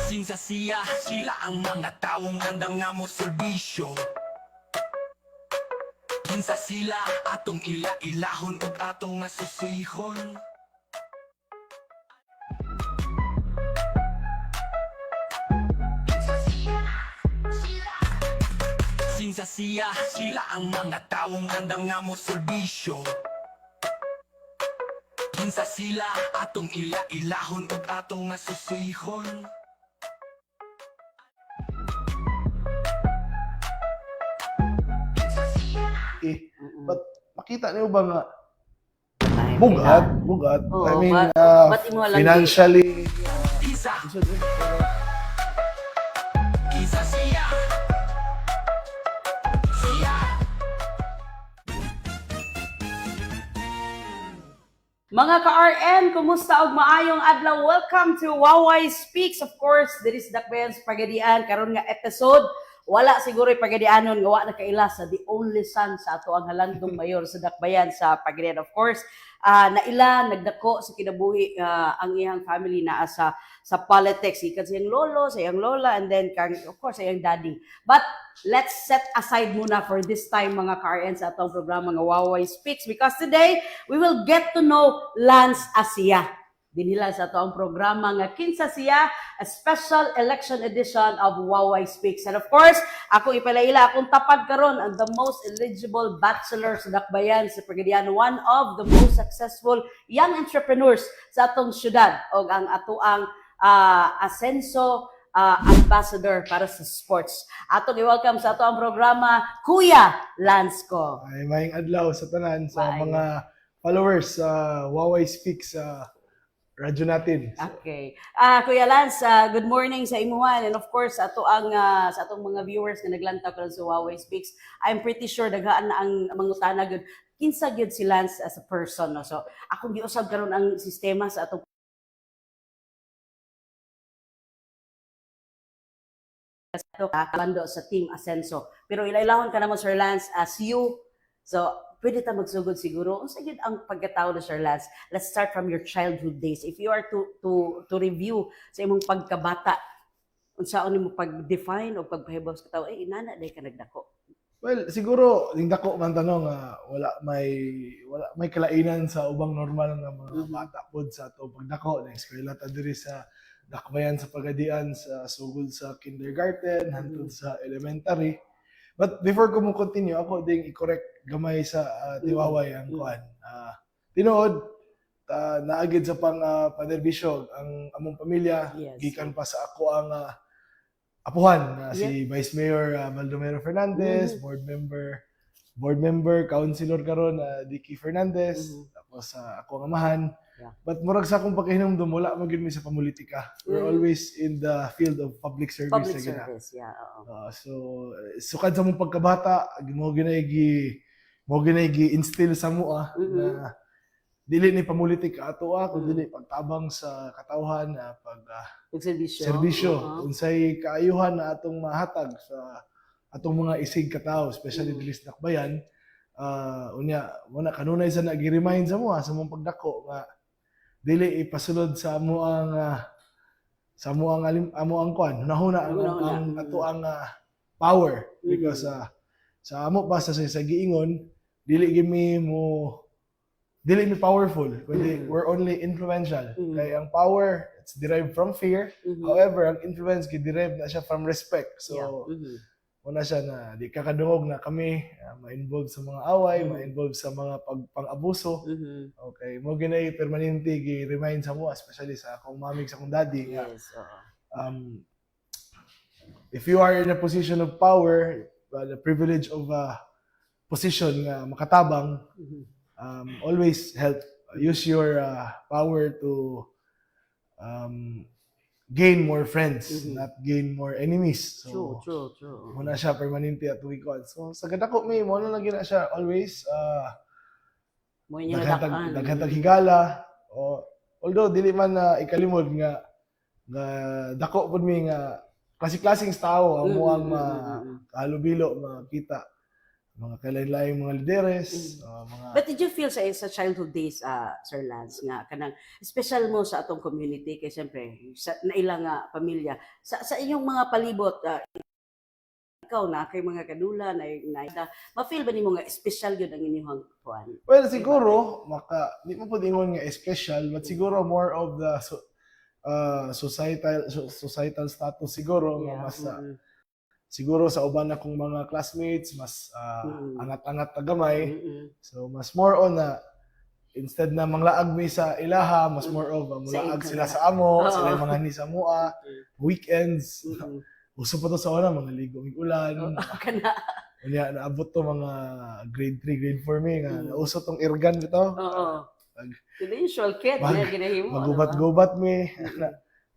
Sinsa siya, sila ang mga taong handang nga mo serbisyo. Kinsa sila atong ila-ilahon ug atong nga susihon. Sinsa siya, sila ang mga taong handang nga mo serbisyo. Kinsa sila atong ila-ilahon ug atong nga susihon. But makita niyo ba nga Ay, bugat. Oo, I mean, ba't imo lang financially. Isa, isa siya. Siya. Mga ka-RN, kumusta og maayong adlaw? Welcome to Waway Speaks. Of course, there is Dakbayan sa Pagadian. Karon nga episode, wala siguro Pagadianon, gawa na kaila sa the only son sa ato ang halandong mayor sa Dakbayan sa Pagadian. Of course, naila, nagdako sa kinabuhi ang iyang family na sa politics. Ikan sa iyang lolo, sa iyang lola, and then, of course, sa iyang daddy. But let's set aside muna for this time, mga ka-RN, sa atong programa nga Waway Speaks, because today, we will get to know Lance Asia. Dinila sa ito ang programa nga Kinsa Siya, a special election edition of Waway Speaks. And of course, ako ipalaila akong tapad karon ang the most eligible bachelor sa Dakbayan sa Pagadian, one of the most successful young entrepreneurs sa atong syudad o ang atoang Asenso ambassador para sa sports. Atong i-welcome sa ato ang programa, Kuya Lance ko. Ay maayong adlaw sa tanan sa Bye. mga followers sa Waway Speaks sa radyo natin. Okay. Kuya Lance, good morning sa imuhan, and of course sa atong mga viewers na naglantaw karon sa Huawei Speaks. I'm pretty sure daghaan na ang mangutana gyud kinsa gyud si Lance as a person, no. So akong giusab karon ang sistema sa atong bando sa Team Asenso. Pero ilailahon ka naman, Sir Lance, as you. So, pwede ta magsugod siguro. Unsa gyud ang pagkatao ni Sir Lance? Let's start from your childhood days. If you are to review sa imong pagkabata, unsaon nimo pag-define o pagpahibaw sa katao, inana day ka nagdako. Well, siguro ning dako man tanong wala may kalainan sa ubang normal nga mga bata pod sa ato pagdako na eskwela ta diri sa Dakbayan sa Pagadian sa sugod sa kindergarten hangtod sa elementary. But before ko mo continue, ako ding i-correct gamay sa tiwaway ang kuan. Tinuod naagid sa panerbisyo ang among pamilya, Yes. gikan pa sa ako ang apuhan si Vice Mayor Baldomero Fernandez, board member, councilor karon Dicky Fernandez, tapos ako ang amahan. Yeah. But murag sa akong pagkahinumdum, wala man gyud mi sa politika. We're always in the field of public service. Public na gina. service, yeah. Oo. So sukad sa mong pagkabata, mo ginay gi-instill sa mo na dili ni pamulitik ato kun dili pagtabang sa katawhan Pagserbisyo. serbisyo unsay kaayuhan na atong mahatag sa atong mga isig katao, especially dili sa Dakbayan. Unya muna kanunay sa nagi-remind sa mo sa mong pagdako nga dili ipasulod sa amo ang kuan nahuna ang ato ang power because sa amo pa sa giingon dili mi powerful kundi we're only influential. Kay ang power it's derived from fear. However ang influence derived na siya from respect. So una siya na di kakadungog na kami ma-involve sa mga away, ma-involve sa mga pang-abuso. Okay, mo ginay permanente gi-remind sa mo, especially sa akong mamig sa akong daddy. Yes, If you are in a position of power, the privilege of a position nga makatabang, always help. Use your power to gain more friends, not gain more enemies. So, true. muna siya permanente at tuwikon. So, sa gadako may mo na gina siya always Mo niya nadakan. daghang higala. Although dili man ikalimod nga dako pud mi nga klase-klaseng tao ang muang halubilo makita mga kalain-laing mga lideres, mga But did you feel sa childhood days, Sir Lance, nga kanang special mo sa atong community kay siyempre sa nailang nga pamilya sa inyong mga palibot, ikaw na kay mga kadula na ma-feel ba nimo nga special gyud ang inyong kuan? well, siguro di mo pud ingon nga special, but siguro more of the societal status siguro nga mas siguro sa uban akong mga classmates mas angat-angat na gamay. So mas more on na instead na manglaag mi sa ilaha, mas more of mulaag sila sa amo, sila yung mga ni sa mua, weekends. Uso pa to sa una, mga ligo ng ulan. Kana. Kanya naabot to mga grade 3, grade 4 mi nga nauso tong irgan bito. Oo. The usual kid na ginahimo. Magubat-gubat mi.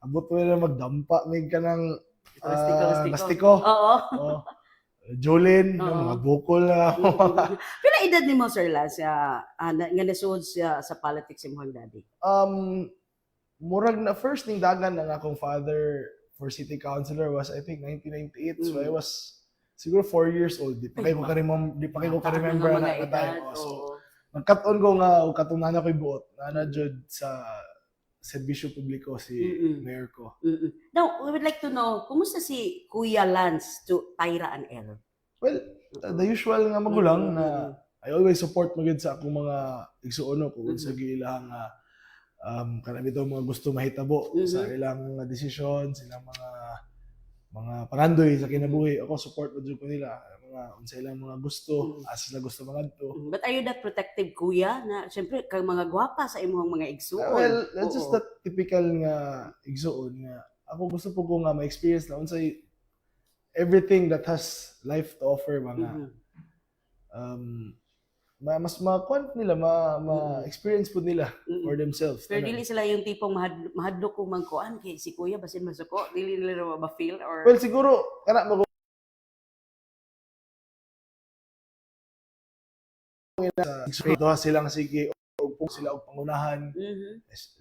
Abot mo na magdampa mi kanang Lastiko. Oo. Jolene, mga bukol na. Pila edad nimo Sir Lance nga nasuod siya sa politics imong daddy? Murag na first ning dagan ang akong father for city councilor was I think 1998. So I was siguro 4 years old. Di pa kayo ka-remember na time. So nagkat-on ko nga og katong nana ko'y buot. Nana jud sa serbisyo publiko si mayor ko. Now, we would like to know, kumusta si Kuya Lance to Tyra and El? Well, the usual nga magulang na I always support magid sa akong mga igsuono kung sa giilang kanami daw mga gusto mahitabo sa ilang desisyon, silang mga pangandoy sa kinabuhi. Ako support mo ko nila mga unsa ilang mga gusto, as sila gusto mangadto. But are you that protective kuya na syempre kang mga gwapa sa imong mga igsuon? Well, that's just that typical nga igsuon nga ako gusto po ko nga ma-experience na unsay everything that has life to offer mga mas ma-quant nila, ma-experience po nila for themselves. Pero dili sila yung tipong mahadlok kung mangkuan kay si kuya basin masuko, dili nila ma-feel or well, siguro kana mo sa silang sige og sila og pangunahan.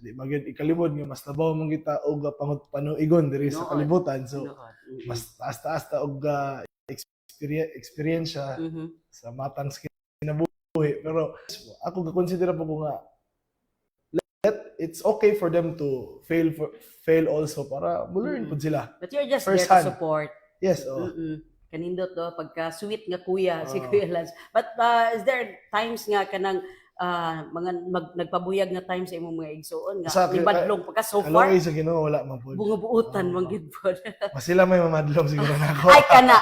Di magyud ikalimod nga mas tabaw mong kita og panuigon diri sa kalibutan. So mas taas ta og experience sa matang kinabuhi. Pero ako ga-consider po ko nga it's okay for them to fail also para mo-learn pud sila. But you're just First there to hand. support. Yes, Kanindot do pagka sweet nga kuya si Kuya Lance. But is there times nga kanang mga nagpabuyag nga times sa imong mga igsuon nga ibadlong pagka so far kalaway sa Ginoo wala man pud. bungabuutan man gid pod. Mas sila may mamadlong siguro nako. Ay kana.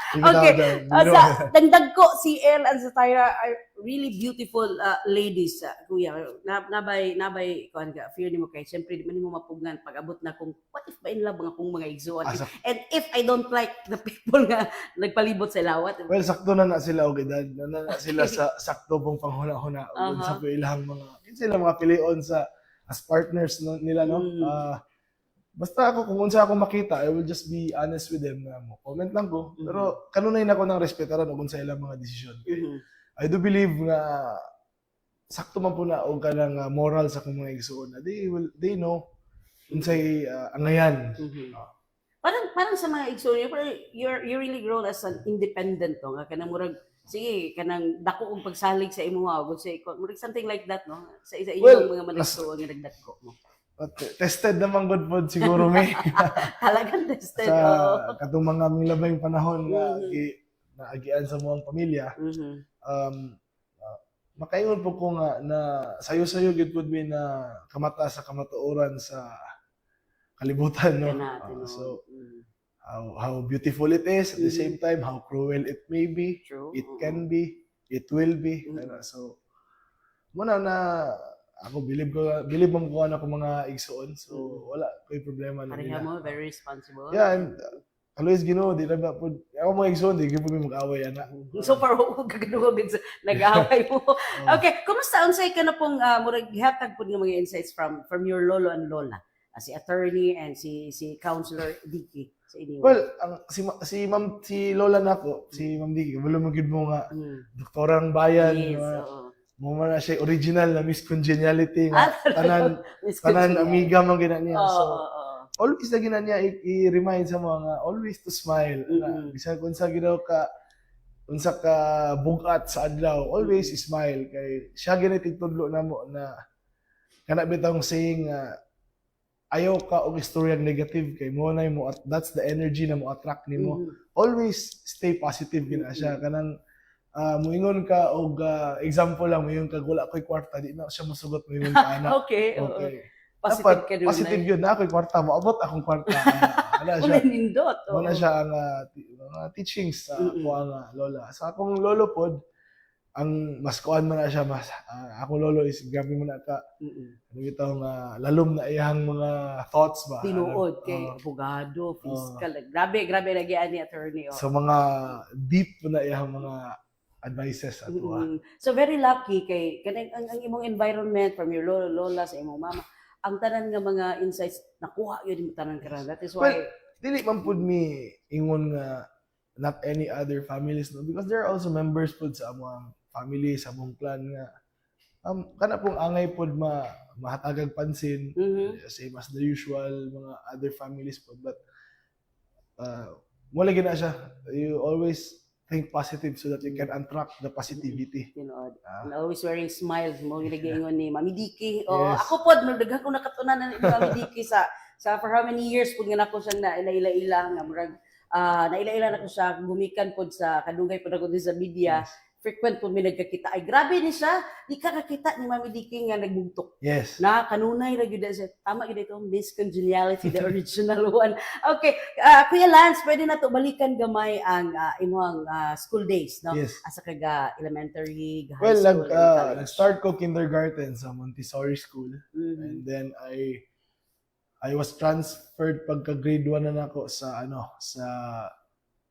Okay. Sa dagdag ko si El and sa Tyra are really beautiful ladies, kuya. Nabay kuan ka fear nimo kay syempre di man nimo mapugnan pag abot na kung what if ba in love nga kung mga igsuon. And if I don't like the people nga nagpalibot sa lawat. Well, sakto na sila og edad. Na sila sa sakto pong panghuna-huna ug sa ilang mga mga pilion sa as partners nila no. Basta ako, kung unsa ako makita, I will just be honest with them na mo. Comment lang ko. Pero kanunay na ako ng respetaran kung unsa ilang mga desisyon. I do believe nga sakto man po na og kanang moral sa kung mga igsuon. They know unsay angayan. Parang sa mga igsuon niyo, you really grown as an independent no. Nga kanang murag sige kanang dako og pagsalig sa imo ug say murag something like that no. Sa isa inyong mga manigsuon nga nagdako mo. Tested naman good pod siguro may talagang tested sa katong mga milabay panahon nga naagian sa mga pamilya. Makaingon po ko nga na sayo-sayo gid pud mi na kamata sa kamatuoran sa kalibutan no. So how beautiful it is at the same time how cruel it may be. True. It can be, it will be. So muna na ako believe mo ko na ko mga igsuon. So wala ko'y problema na nila. Mo very responsible. Yeah, and always Ginoo di na ba pud ako mga igsuon di gyud mo mag-away ana. So far kagaduwa big nag-away mo. Okay, kumusta unsay ka na pong murag gihatag pud nga mga insights from your lolo and lola? Si attorney and si Councilor Dicky sa inyo. Well, si lola nako, si Ma'am Dicky, wala mo gid mo nga doktorang bayan. Yes, mo man siya original na Miss Congeniality nga tanan amiga man gina niya. So always na gina niya i-remind sa mga always to smile. Bisan kun sa ginaw ka unsa ka bugat sa adlaw, always smile kay siya gani tigtudlo namo na kana bitong saying ayaw ka og istoryang negative kay mo na mo at that's the energy na mo attract nimo. Always stay positive gina siya kanang moingon ka og example lang moingon ka wala koy kwarta di na siya mosugot moingon ka ana. Okay, oo. Okay. Positive ka Dapat doon. positive yun na ako'y kwarta mo abot akong kwarta. Wala Wala siya. nindot. Wala siya ang mga teachings sa ako ang lola. Sa akong lolo pod ang mas kuan man na siya mas akong lolo is grabe man na ka ano itong lalom na iyang mga thoughts ba. Tinuod kay Oo. abogado, fiscal. Grabe lagi ani attorney. So mga deep na iyang mga advices ato. So very lucky kay kanang ang imong environment from your lola sa imong mama. Ang tanan nga mga insights nakuha yun mo tanan karon. That is why Well, dili man pud mi ingon nga not any other families no because there are also members pud sa among family sa among clan nga kana pong angay pud mahatagag pansin same as the usual mga other families pud but mo lagi na siya you always think positive so that you can attract the positivity. tinuod. And always wearing smiles mo ginagingon ni Mami Diki. Yes. Ako pod daghan ko nakatunan ni Mami Diki sa for how many years pud nga nako siya na ila-ila nga murag naila-ila na ko siya gumikan pod sa kadugay pod ako din sa media. Yes. Frequent po mi nagkakita. Ay, grabe ni siya. Di ka kakita ni Mami Diki nga nagbugtok. Yes. Na kanunay ra gyud siya. Tama gyud ito, Miss Congeniality, the original one. Okay, Kuya Lance, pwede na to balikan gamay ang imong school days, no? Yes. Asa ka ga elementary, ga high Well, school, and college. nag-start ko kindergarten sa Montessori School Mhm. and then I was transferred pagka grade 1 na nako sa sa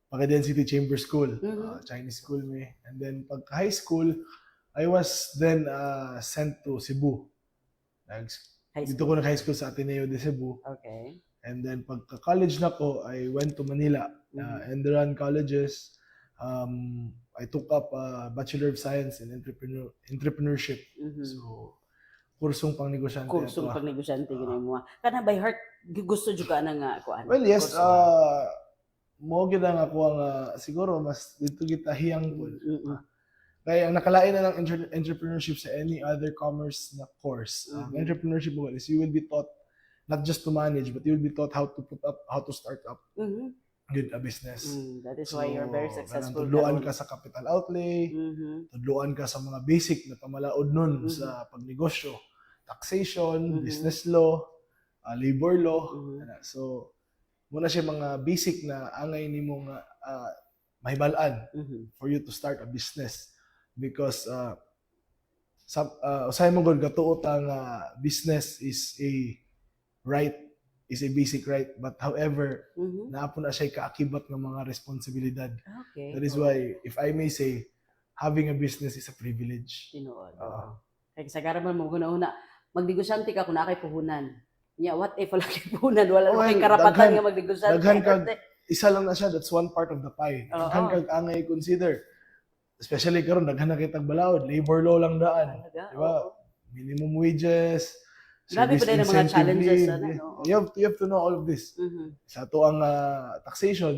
Pagadian City Chamber School, Chinese school me. And then pagka high school, I was then sent to Cebu. High Dito ko nag-high school sa Ateneo de Cebu. Okay. And then pagka-college na ko, I went to Manila, Enderan Colleges. I took up a Bachelor of Science in Entrepreneurship. So, kursong pang negosyante. Kursong pagnegosyante gini mo. Kana by heart gusto jud ka na nga kuan. Well, yes, mo gid ang ako ang siguro mas dito kita hiyang po. Kaya ang nakalain na ng entrepreneurship sa any other commerce na course. Entrepreneurship mo is you will be taught not just to manage but you will be taught how to start up good a business. That is why you're very successful. Tudloan ka sa capital outlay, tudloan ka sa mga basic na pamalaod nun sa pagnegosyo, taxation, business law, labor law. So muna siya mga basic na angay nimo nga mahibalaan for you to start a business because usahay mo gud gatuot ang business is a basic right but however naapo na siya kaakibat ng mga responsibilidad. Okay. That is why if I may say having a business is a privilege. Tinuod. Kaya sa garaman mo una magnegosyante ka kung na kay puhunan. Yeah, what if wala kay puhunan wala Well, kay karapatan daghan- nga magnegosyante. daghan kag- Isa lang na siya, that's one part of the pie. Daghan kag angay consider. Especially karon daghan na kitag balaod, labor law lang daan. Diba? Minimum wages, Grabe pa din ang mga incentive challenges, leave. ano, no? You have to know all of this. Sa to ang taxation,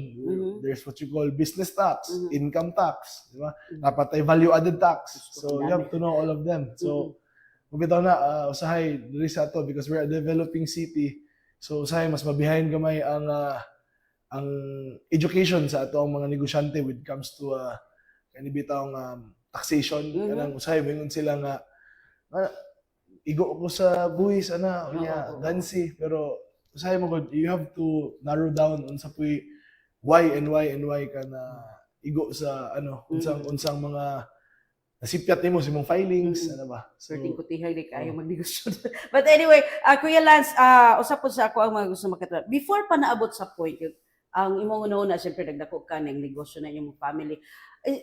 there's what you call business tax, income tax, di ba? Dapat ay value added tax. So you have to know all of them. So mabitaw na usahay diri sa ato because we're a developing city. So usahay mas mabihain gamay ang education sa ato ang mga negosyante when it comes to kanibitaw taxation. Kanang usahay mingon sila nga igo ko sa buhis gansi pero usahay mo gud you have to narrow down unsa puy why ka na igo sa unsang mga nasipyat nimo sa imong filings ba so Certain kutihay di kayo magnegosyo. But anyway, Kuya Lance, usap po sa ako ang mga gusto makita. Before pa naabot sa point ang imong una syempre nagdako ka ng negosyo na imong family.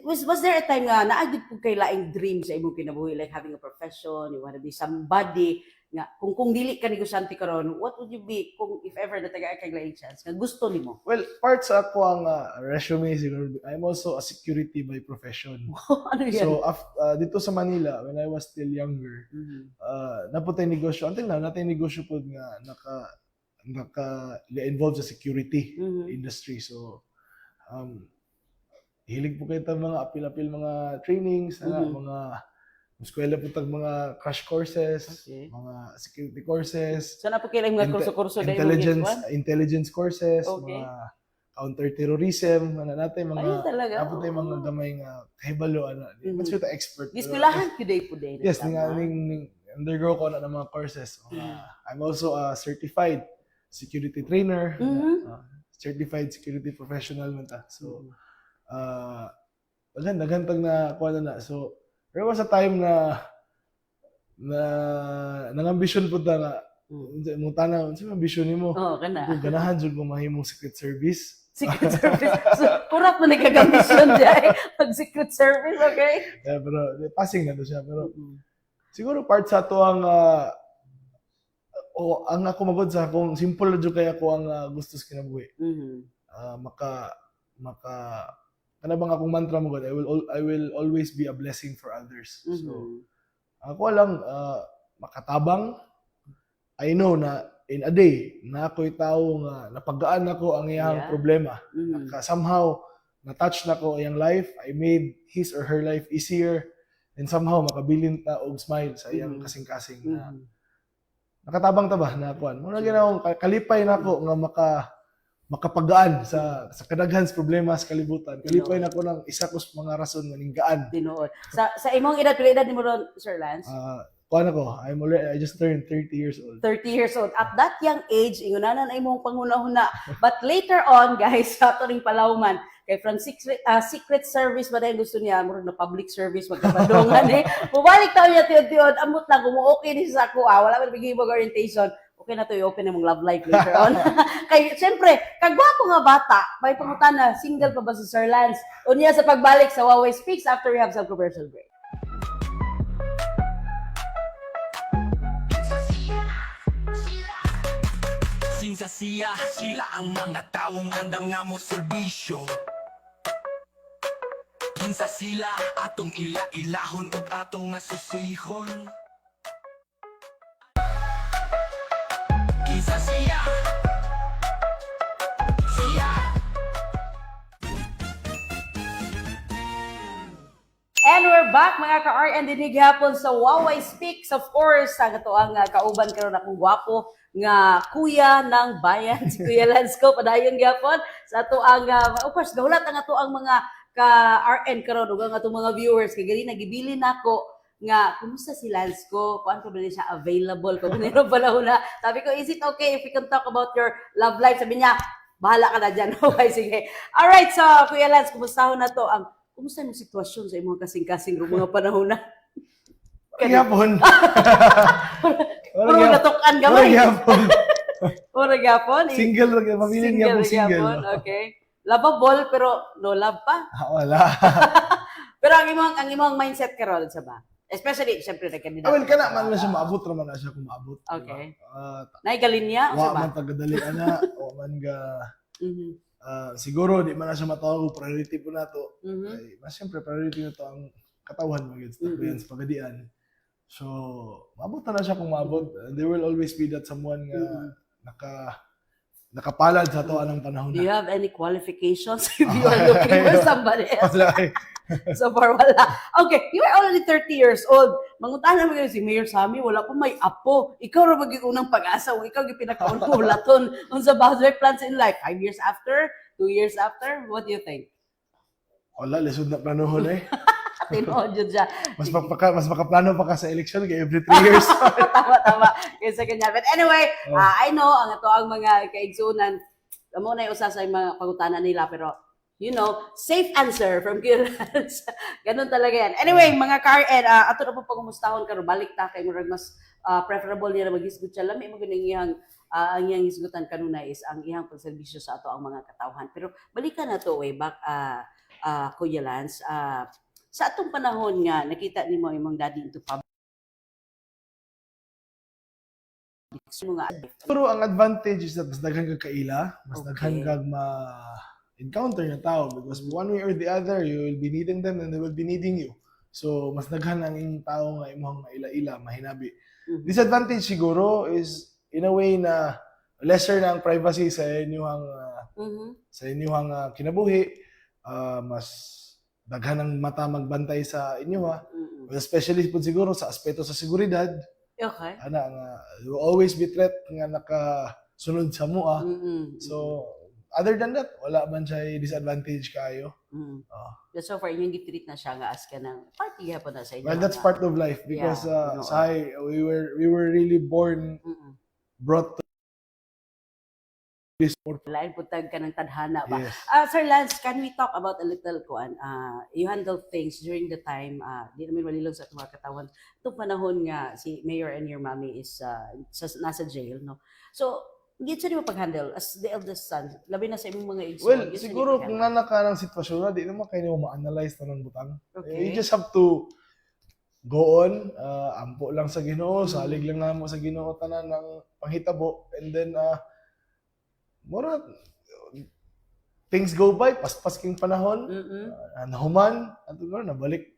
Was there a time nga naagid po kay laing dream sa imong kinabuhi like having a profession, you want to be somebody nga kung dili ka negosyante karon, what would you be kung if ever nataga kay laing chance nga gusto nimo? well part sa ako ang resume siguro I'm also a security by profession. Ano yan? So dito sa Manila when I was still younger naputay negosyo until now natay negosyo pod nga naka involved sa security industry so hilig po kayo tag mga apil-apil mga trainings, mga eskwela po tag mga crash courses, Okay. mga security courses, So na po kailang mga kurso-kurso dahil mo intelligence courses, Okay. mga counter-terrorism, natin mga Ayun talaga. dapat tayo mga gamay nga kahibalo Mas kita expert. Giskulahan today po din. Yes, ning undergo ko na ng mga courses. I'm also a certified security trainer, certified security professional man ta. So nagantag na kuha na. So there was a time na nang-ambisyon po ta nga mo tanaw, unsa man ambisyon nimo? Oo, kana. Kung ganahan jud mo mahimong secret service. Secret service. So, kurat mo nagkagambisyon dyan. Pag-secret service, okay? Pero passing na to siya. Pero siguro part sa to ang ang ako magod sa akong simple na jud kay ako ang gusto sa kinabuhi. Maka kanabang akong mantra mo God, I will always be a blessing for others. So ako lang makatabang. I know na in a day na ako'y tao nga napagaan nako ang iyang problema. Somehow na-touch nako iyang life, I made his or her life easier, and somehow makabilin ta og smile sa iyang kasing-kasing na nakatabang ta ba na kuan. Muna ginawong kalipay nako nga makapagaan sa kadaghan sa problema sa kalibutan. Kalipay nako ng isa kus mga rason nga ninggaan. Tinuod. Sa imong edad, pila edad nimo ron, Sir Lance? Kuan ako, I just turned 30 years old. 30 years old. At that young age, ingunanan ay mong panghuna-huna. But later on, guys, sa ito ring palawman, kay from secret service ba dahil gusto niya, murag na public service, magkabadongan eh. Bumalik tayo niya, tiyod-tiyod, amot lang, okay ni sa ako, wala man bigibog orientation. Okay na to, i-open na mong love life later on. Kay, siyempre, kagwapo nga bata, may pangutana, single pa ba si Sir Lance? Unya sa pagbalik sa Huawei Speaks after we have some commercial break. Sa siya, sila ang mga taong nandang nga mo serbisyo. Kinsa sila atong ila-ilahon ug atong nasusihon. Kinsa siya, And we're back mga ka-RN dinig hapon sa Huawei Speaks. Of course, ang ito ang kauban karon akong gwapo nga kuya ng bayan, si Kuya Lance ko, padayon gapon sa ato ang, of course, gahulat ang ato ang mga ka-RN karon ug ang ato mga viewers, kay gali nagibili nako nga, kumusta si Lance ko? Kuan ko ba siya available? Kung meron pala hula. Sabi ko, is it okay if we can talk about your love life? Sabi niya, bahala ka na dyan. Okay, sige. Alright, so Kuya Lance, kumusta na to? Kumusta yung sitwasyon sa imong kasing-kasing mga panahon na? Yapon. Puro natukan gamay. Yapon. Puro gapon. Single lang, mabilin nga po single. Okay. Lovable pero no love pa. Wala. Pero ang imong mindset karon sa ba? Especially syempre nagkandidato. Well, kana man na siya maabot raman na siya kung maabot. Okay. Naigalin niya o sa Wa ba? man tagadali ana, o man ga siguro di man na siya matawag og priority po nato. Ay, mas siyempre priority na to ang katawan mo gid sa pagadian. So, maabot na siya kung maabot. There will always be that someone nga nakapalad sa to anong panahon Do you na. have any qualifications if you are looking for somebody else? Wala eh. So far, wala. Okay, you are already 30 years old. Mangutahan mo si Mayor Sammy, wala pa may apo. Ikaw ra maging unang pag-asa. Ikaw yung pinakaon ko laton. Unsa ba your plans in life? 5 years after? 2 years after? What do you think? Wala, lisod na planohon eh. Tinood yun siya. Mas makaplano pa ka sa election kay every 3 years. Tama. Kaysa ganyan. But anyway, I know, ang ito ang mga kaigsunan, amo na yung usa sa mga pangutanan nila, pero you know, safe answer from Kirans. Ganun talaga yan. Anyway, mga ka-RN, ato na po pangumustahon karon balik ta kay murag mas preferable niya na maghisgot siya. Lami mo ganang iyang ang iyang hisgutan kanuna is ang iyang pagserbisyo sa ato ang mga katawhan. Pero balikan na to way back, Kuya Lance. Sa atong panahon nga, nakita ni mo imong daddy into public. Pero ang advantage is that mas daghan kag kaila, mas daghan kag encounter ng tao because one way or the other you will be needing them and they will be needing you. So mas daghan ang inyong tao nga imong maila-ila, mahinabi. Disadvantage siguro is in a way na lesser na ang privacy sa inyong kinabuhi. mas daghan ang mata magbantay sa inyo ha. Mm-mm. Especially po siguro sa aspeto sa seguridad, Okay. ana nga you always be threat nga nakasunod sa mua. Mm-mm. So other than that, wala man siya disadvantage kayo. Mm. Oh. But so far, yung gitreat na siya nga as ka ng party po na sa inyo. Well, that's part of life because Yeah, sa we were really brought to this for Lain putag ka ng tadhana ba? yes. Sir Lance, can we talk about a little you handle things during the time, di namin malilong sa mga katawan, itong panahon nga si Mayor and your mommy is nasa jail, no? So, gito mo pag-handle as the eldest son, labi na sa imong mga igsoon. Well, siguro kung nana ka ng sitwasyon na, di naman kayo ma-analyze na ng butang. Okay. You just have to go on, ampo lang sa Ginoo, salig lang namo sa Ginoo tanan ng panghitabo, and then mura things go by, paspas king panahon, nahuman, at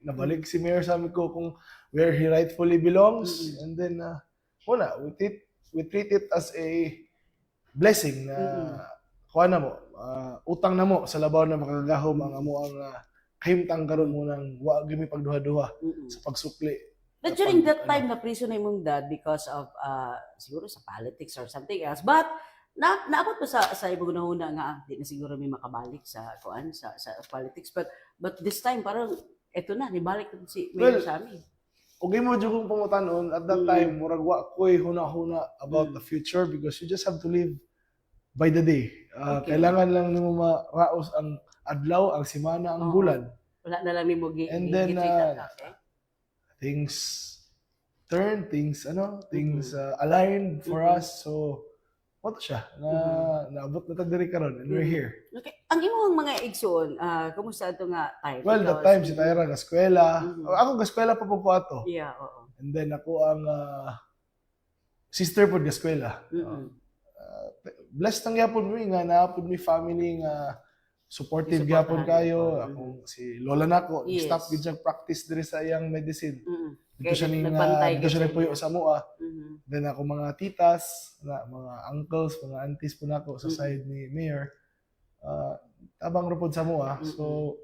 nabalik si Mayor sa amin ko kung where he rightfully belongs, and then we treat it as a blessing na kuha na mo, utang na mo sa labaw na makagahom ang amo ang kahimtang karon mo nang wa gyud mi pagduha-duha sa pagsukli. But during that time, na-prison na imong dad because of, siguro sa politics or something else. But, naabot pa sa ibang nahuna nga, di na siguro may makabalik sa politics. But this time, parang, eto na, nibalik na si Mayor sa amin. Okay mo jud kung pangutanon at that time murag wa koy huna-huna about the future because you just have to live by the day. Okay. Kailangan lang nimo maraos ang adlaw, ang semana, ang bulan. Wala na lang ni mo And then, okay? Things turn, things aligned for us. So what siya na naabot na ta diri karon and we're here. Okay. Ang imong mga igsoon, kumusta ito nga time? Well, that time si Tyra gaskwela. Ako gaskwela pa po ato. Yeah, oo. And then ako ang sister pod gaskwela. Blessed ang gyapon mi nga naapod mi family nga supportive gyapon kayo. Akong si lola nako, stop gid siya practice diri sa iyang medicine. Dito siya nagpuyo sa mua. Then ako mga titas, mga uncles, mga aunties po nako sa side ni Mayor. Tabang rupod sa mua. So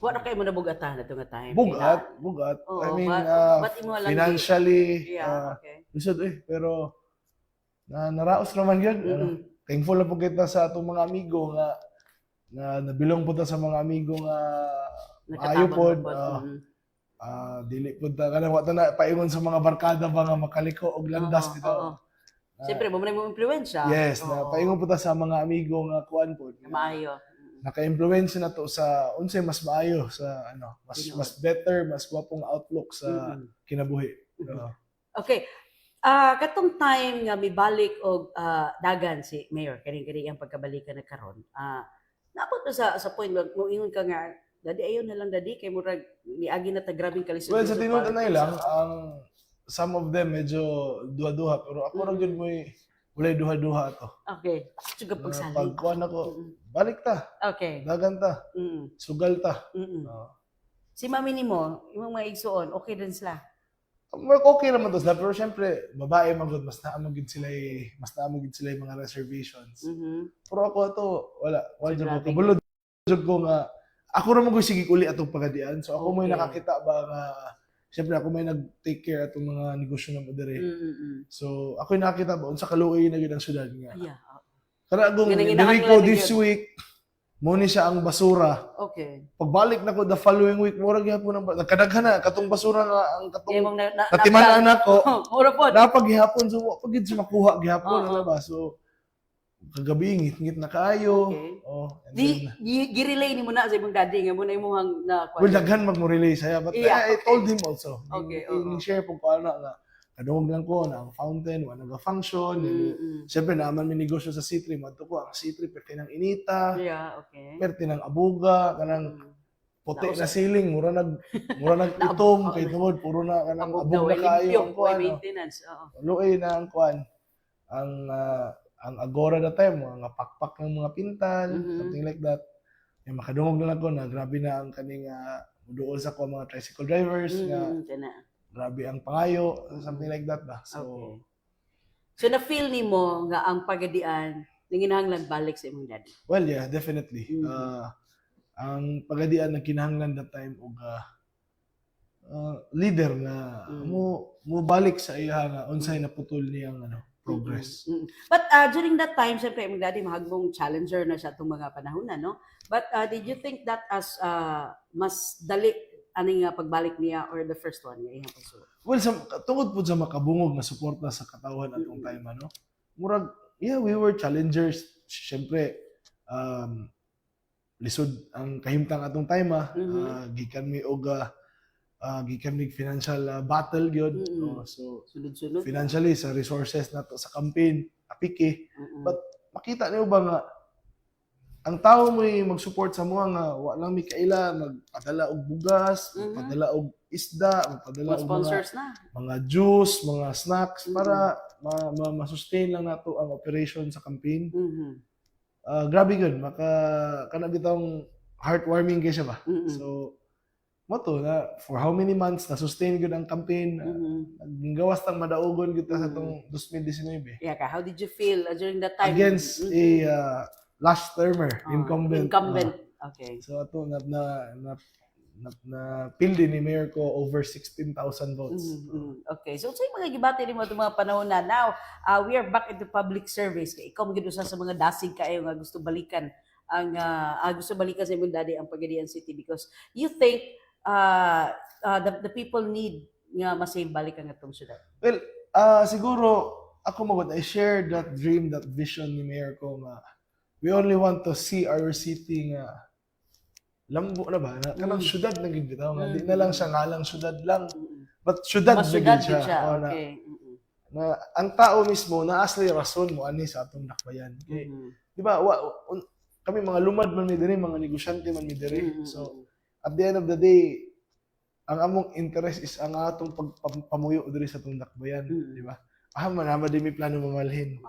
Wala kayo mo nabugatan ito nga time? bugat. Oo, I mean, but imo lang financially, yeah, okay. lisod pero naraos naman yun. Thankful na po kita sa atong mga amigo nga nabilong po ta sa mga amigo nga maayo po. Dili po ta kanang wa ta na paingon sa mga barkada ba nga makaliko og landas dito. Siyempre, mo na mo impluwensya. Yes, na paingon po ta sa mga amigo nga kuan po. Maayo. Naka-influence na to sa unsay mas maayo sa mas better, mas wapong outlook sa kinabuhi. Okay. Katong time nga mibalik og dagan si Mayor kani ang pagkabalikan na karon. Naabot na sa point mo ingon ka nga dadi ayon na lang dadi kay murag niagi na ta grabing kalisod. Well, sa tinuod na lang ang some of them medyo duha-duha pero ako ra gyud mo'y walay duha-duha to. Okay. Suga pagsalig. Pagkuan ako, balik ta. Okay. Dagan ta. Sugal ta. Si mami nimo, imong mga igsuon, okay din sila. Okay naman to sila, pero syempre, babae magod, mas naamagid sila yung mga reservations. Pero ako ito, wala dyan ko. Kabulod dyan ko nga, ako naman ko sige uli atong pagadian. So ako may nakakita ba nga, syempre ako may nag-take care atong mga negosyo na mo dire. So ako yung nakakita ba, unsa kaluoy na yun ang syudad nga. Yeah. Kana agong, diri ko this week, muni siya ang basura. Okay. Pagbalik na ko the following week, murag gyapon ang nagkadaghan na katong basura nga ang katong natimanan ako. Ora po. Napag gihapon so pag gid makuha gihapon ano ba. So kagabi ngit na kaayo. Okay. Gi-relay nimo na sa imong daddy nga mo na imong na well, daghan mag-relay saya but I told him also. Okay. Share po paano nga kadungog lang ko na ang fountain wala nag-function. Siyempre naman may negosyo sa C3 madto ko ang C3 perti ng inita. Yeah, okay. Perti ng abuga kanang puti na ceiling mura nag-itom kay tungod puro na kanang abuga kayo ang kuan. Maintenance. Luoy na ang kuan ang agora na time mga pakpak ng mga pintal something like that. Yung makadungog na lang ko na grabe na ang kaning muduol sa ko mga tricycle drivers nga grabe ang pangayo, something like that ba. So, so na-feel nimo nga ang pagadian nanginahanglan balik sa imong daddy? Well, yeah, definitely. ang pagadian na kinahanglan that time og leader na mo balik sa iya nga unsay naputol niyang progress. But during that time, siyempre, yung daddy, mahagbong challenger na siya itong mga panahon na, no? But did you think that as mas dali aning pagbalik niya or the first one niya? Well, tungod po sa makabungog na suporta sa katawan atong time, murag, yeah, we were challengers. Siyempre, lisod ang kahimtang atong time, gikan mi og gikan mig financial battle gyud. So Sunod-sunod. financially sa resources nato sa campaign apike. But makita niyo ba nga ang tao mo'y mag-support sa mga nga wa lang mi kaila magpadala og bugas, magpadala og isda, magpadala og sponsors mga juice, mga snacks para ma-sustain lang nato ang operation sa campaign. Grabe gud kana bitong heartwarming kay siya ba. So moto na for how many months na sustain gud ang campaign. Naggawas tang madaugon gud sa tong 2019. Yeah, how did you feel during that time? Against a last termer, incumbent. Okay. So ato na pildi ni Mayor ko over 16,000 votes. Okay. So yung mga gibati nimo itong mga panahon na now, we are back into public service. Kay ikaw magid usa sa mga dasig kaayo nga gusto balikan ang gusto balikan sa imong daddy ang Pagadian City because you think the people need nga masave balik ang atong syudad. Well, siguro ako magod I share that dream, that vision ni Mayor ko nga we only want to see our city nga lambo na ba na kanang syudad na gid bitaw nga di na lang siya ngalang syudad lang but syudad na gid siya. Okay. Na ang tao mismo naasli rason mo ani sa atong dakbayan. Okay? Di ba kami mga lumad man mi diri, mga negosyante man mi diri. So at the end of the day, ang among interest is ang atong pagpamuyo diri sa atong dakbayan, di ba? Manama di mi plano mamalhin.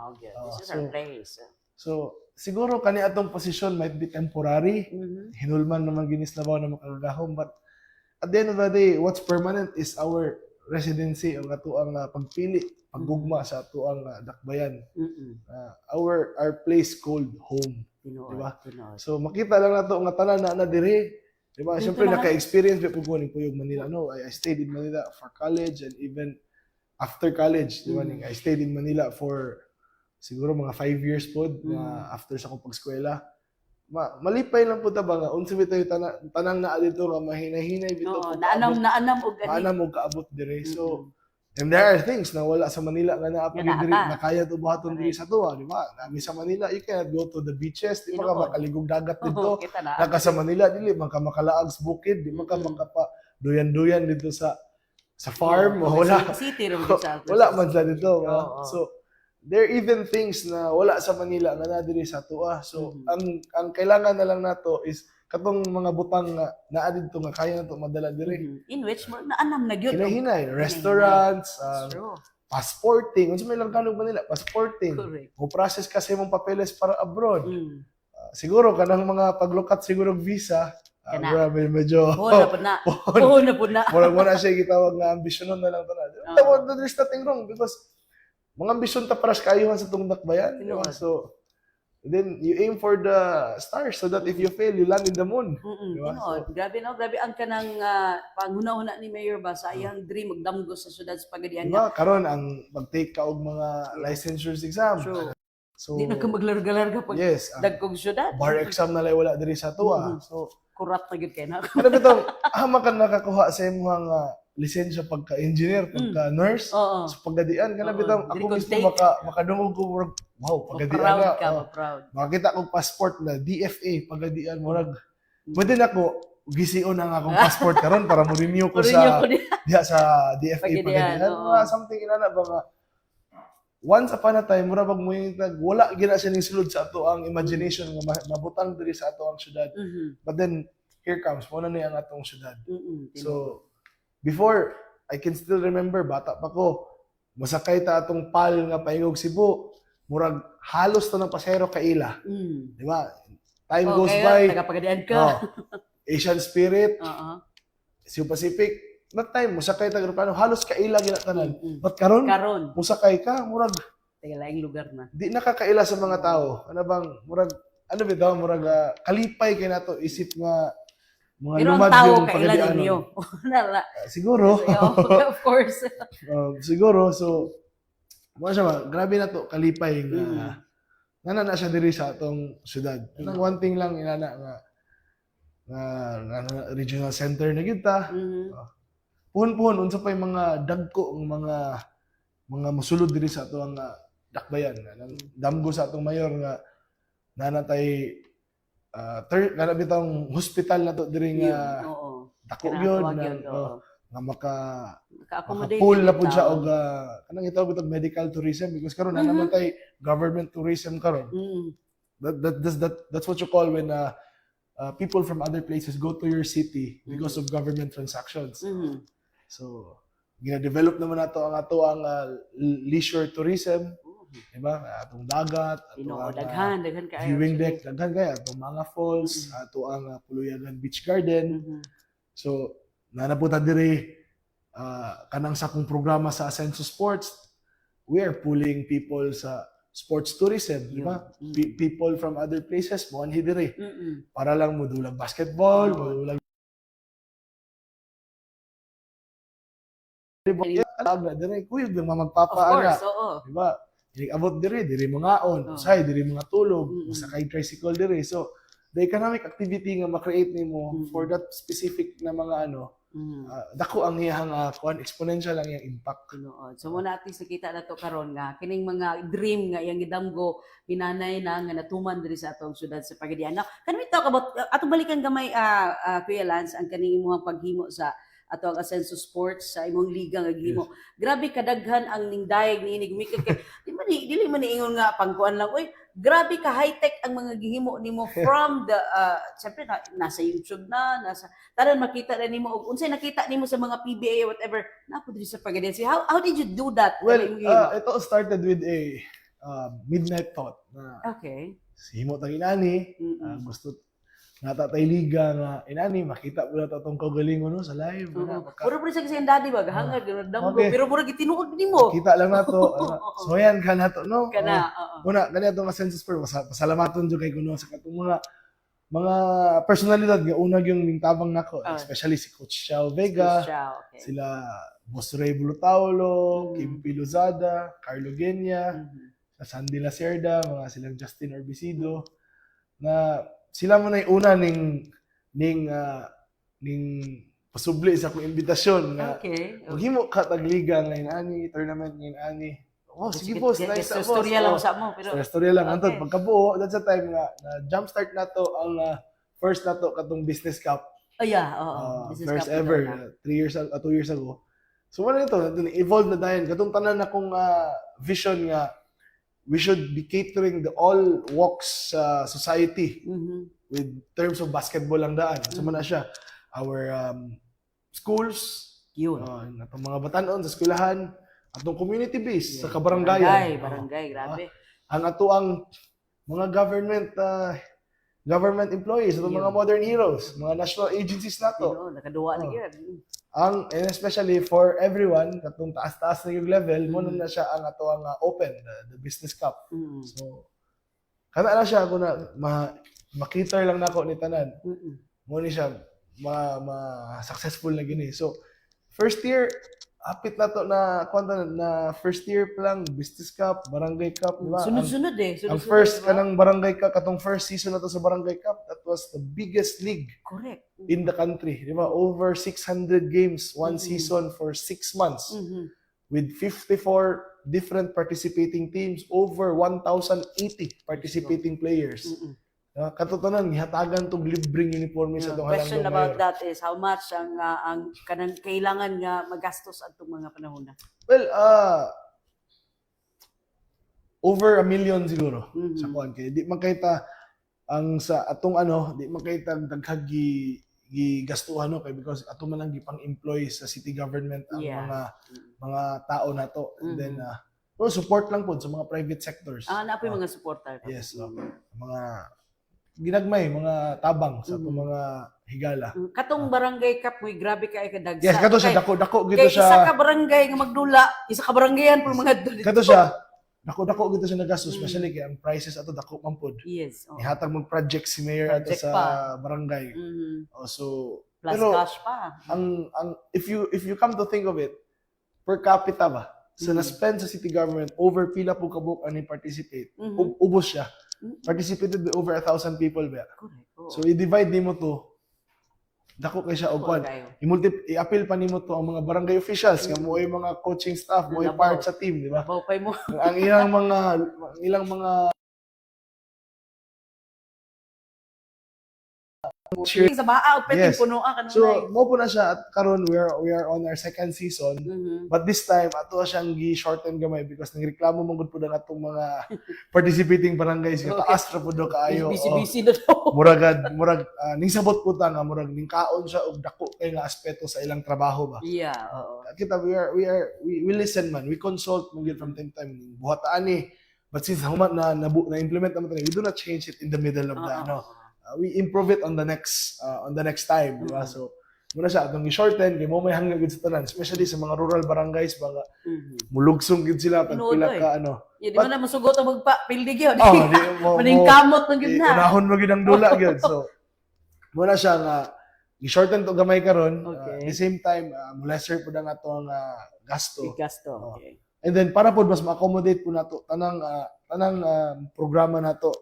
This is our place. So, siguro kani atong posisyon might be temporary. Hinulman naman ginislabaw na makagahom, but at the end of the day, what's permanent is our residency, ang atuang pagpili, paggugma sa atuang dakbayan. Our place called home. Di ba? So, makita lang nato nga tanan na diri. Diba? Siyempre, naka-experience po ko ng Puyog Manila. No, I stayed in Manila for college and even after college. Diba? I stayed in Manila for siguro mga 5 years po after sa kong pag-eskwela. Malipay lang po ta ba nga unsa bitaw tanang naa dito nga mahinahinay bitaw po. Naanam og kaabot dire. So and there are things na wala sa Manila nga naa pag diri nakaya to buhaton diri sa tuwa, di ba? Nami sa Manila you cannot go to the beaches, di ba ka makaligog dagat dito. Naka sa Manila dili man ka makalaag sa bukid, di man ka makapa duyan-duyan dito sa farm wala. Wala man sa dito. So there are even things na wala sa Manila nga na diri sa tuwa. So ang kailangan na lang nato is katong mga butang nga naa dito nga kaya nato madala diri. In which naanam na gyud. Hinahinay, restaurants, passporting, unsa may lang kanog Manila, passporting. Mo process kasi mong papeles para abroad. Siguro kanang mga paglukat siguro visa, grabe medyo Puhon na po na. Wala siya gitawag nga ambisyonon na lang to. There's nothing wrong because mga ambisyon ta para sa kayuhan sa tong dakbayan. So then you aim for the stars so that if you fail, you land in the moon. Diba? Grabe ang kanang panghuna-huna ni Mayor ba sa iyang dream magdamgo sa syudad sa Pagadian. Diba? Karon ang mag-take ka og mga licensures exam. True. So di na ka maglarga-larga pag dagkog syudad. Bar exam na lay wala diri sa tuwa. So kurat na gyud kay na. Ano bitong hama ka nakakuha sa imong lisensya pagka-engineer, pagka-nurse, sa Pagadian, kana bitang ako mismo makadungog ko murag wow, Pagadian na. Proud. Makita kong passport na DFA, Pagadian, murag pwede na ko gisiyon ang akong passport karon para mo renew ko sa diha sa DFA Pagadian. Something inana ba nga once upon a time mura pag mo yung wala gina siya ning sulod sa ato ang imagination nga mabutang diri sa ato ang syudad. But then here comes mo na ni ang atong syudad. So before, I can still remember, bata pa ko, masakay ta atong PAL nga paingog Cebu, murag halos to ng pasahero kaila. Di ba? Time goes by. Tagapagadian ka. Asian Spirit, Cebu Pacific, that time, musakay ta aeroplano, halos kaila ginatanan. But karon, musakay ka, murag, taga laing lugar na. Di nakakaila sa mga tao. Ano bang, murag, ano bitaw murag kalipay kay nato isip nga mga Pero ang lumad tao yung kailan pagadianon. ninyo. Nala. Siguro. Of course. Siguro so mo siya ba, grabe na to kalipay nga na siya diri sa atong syudad. Ang one thing lang inana nga regional center na gyud ta. Puhon-puhon unsa pay mga dagko ang mga mosulod diri sa atong dakbayan. Damgo sa atong mayor nga nanatay kana bitang hospital na to diri nga Oo. dako gyud nga Ka-accommodate. pool na pud siya og kanang itawag bitong medical tourism because karon na naman tay government tourism karon. That's what you call when people from other places go to your city because of government transactions. So gina-develop naman nato ang leisure tourism. Diba? Atong dagat, Daghan kayo. viewing deck, daghan kaya atong mga falls, ato ang Puluyagan Beach Garden. So, nanapunta diri kanang sa kong programa sa Asenso Sports, we are pulling people sa sports tourism, di ba? People from other places mo anhi diri. Para lang mo dulag basketball, mo dulag diri kuy magpapaana. Di ba? Abot diri mangaon, usay diri mga tulog, sakay tricycle diri. So, the economic activity nga ma-create nimo for that specific na mga dako ang iyang exponential ang iyang impact. So muna at least nakita na to karon nga kining mga dream nga iyang gidamgo hinanay na nga natuman diri sa atong syudad sa Pagadian. Now, can we talk about atong balikan gamay Kuya Lance ang kaning imong paghimo sa ato ang Asenso Sports sa imong liga nga gihimo. Grabe kadaghan ang ningdayeg niini gumikit kay dili man niingon nga pangkuan lang oy grabe ka high-tech ang mga gihimo nimo from the syempre nasa YouTube nasa tanan makita na nimo og unsay nakita nimo sa mga PBA whatever napo diri sa Pagadian. How did you do that? Well, it all started with a midnight thought na himo tag inani gusto natatay liga nga inani makita mo na tatong kaugalingon sa live. Puro sa kasi daddy ba hangad damgo pero mura gitinuod nimo. Kita lang nato. So yan ka nato no. Kana una kani atong Asenso Sports pasalamaton jud kay kuno sa katong mga personalidad nga unag yung mingtabang nako especially si Coach Xiao Vega, sila Boss Ray Bulutaulo, Kim Pilozada, Carlo Genia, Sandy Lacerda, mga silang Justin Orbicido na sila mo na yung una ning pasubli sa akong imbitasyon nga maghimo ka tagliga ngayon ani tournament ngayon ani. Sige boss, nice boss. Storya lang sa mo pero storya lang antod pagkabuo that's the time nga na jump start nato ang first nato katong business cup. First ever 2 years ago. So wala nito evolve na dayon katong tanan akong vision nga we should be catering the all walks society with terms of basketball lang daan. So man na siya our schools, atong mga batanon sa eskwelahan, atong community base sa kabaranggayan. Barangay, grabe. Ang ato ang mga government employees, atong mga modern heroes, mga national agencies nato. Nakaduwa na gyud. And especially for everyone, katong taas-taas na yung level, mo na siya ang ato ang open, the business cup. So, kana na siya, kung makita lang nako ni tanan. Mo ni siya, successful na gini. So, first year, apit na to na first year pa lang, business cup, barangay cup, diba? Sunod-sunod ang first kanang barangay cup, katong first season na to sa barangay cup, that was the biggest league in the country. Diba? Over 600 games, one season for 6 months. With 54 different participating teams, over 1,080 participating players. Katotohanan gihatagan tong libreng uniforme sa tong halangdong question about that is how much ang kanang kailangan nga magastos adtong mga panahon na? Well, over 1 million siguro sa kuan kay di makita ang sa atong di makita daghag gigastuhan kay because ato man lang gipang-employ sa city government ang mga tao nato and then support lang pod sa mga private sectors. Napoy mga supporter. Yes, mga ginagmay, mga tabang sa itong mga higala. Katong barangay cup, may grabe kayo kadagsa. Yes, kato siya, dako gito siya. Isa ka barangay nga magdula, isa ka barangayan po mga Kato siya, dako gito siya nagastos, especially kay ang prices ato dako man pod. Yes. Oh. Ihatag mo project si mayor ato Project sa pa. barangay. Mhm. Oh, so Plus pero cash pa. ang if you come to think of it, per capita ba? So na-spend sa city government over pila po kabuk ani participate. Mhm. Ubos siya. Mhm. Participated by over 1,000 people ba. Correct. Oo. So i-divide nimo to. Dako kay siya og kwan. Kayo. I-appeal pa nimo to ang mga barangay officials nga mo mga coaching staff, mo Labaw. part sa team, di ba? Bawpay mo. Ang ilang mga cheer. Sa baaw, pwede Yes. puno kanunay. So mo po na siya at karon we are on our second season. Mhm. But this time ato siyang gi-shorten gamay because nangreklamo man gud pud ang atong mga participating barangays nga taas ra pud do kaayo. Busy-busy na to. Murag ning sabot po ta nga murag ning kaon siya og dako kay nga aspeto sa ilang trabaho ba. Yeah, oo. Kita we listen man, we consult man gyud from time to time buhat ani. But since human na implement naman tani, we do not change it in the middle of the we improve it on the next time, di ba? So muna siya atong i-shorten kay mo may hanggang gud sa tanan, especially sa mga rural barangays mga mulugsong gid sila pag Tinuod, pila oy. ka ano. Di mo na masugot ang magpa-pildig yun. Oh, di mo Maning kamot na gid na. unahon mo gid ang dula gyud. So muna siya nga i-shorten to gamay karon. Okay. At the same time, lesser pud ang atong gasto. Gasto. Okay. And then para pod mas ma-accommodate po nato tanang programa nato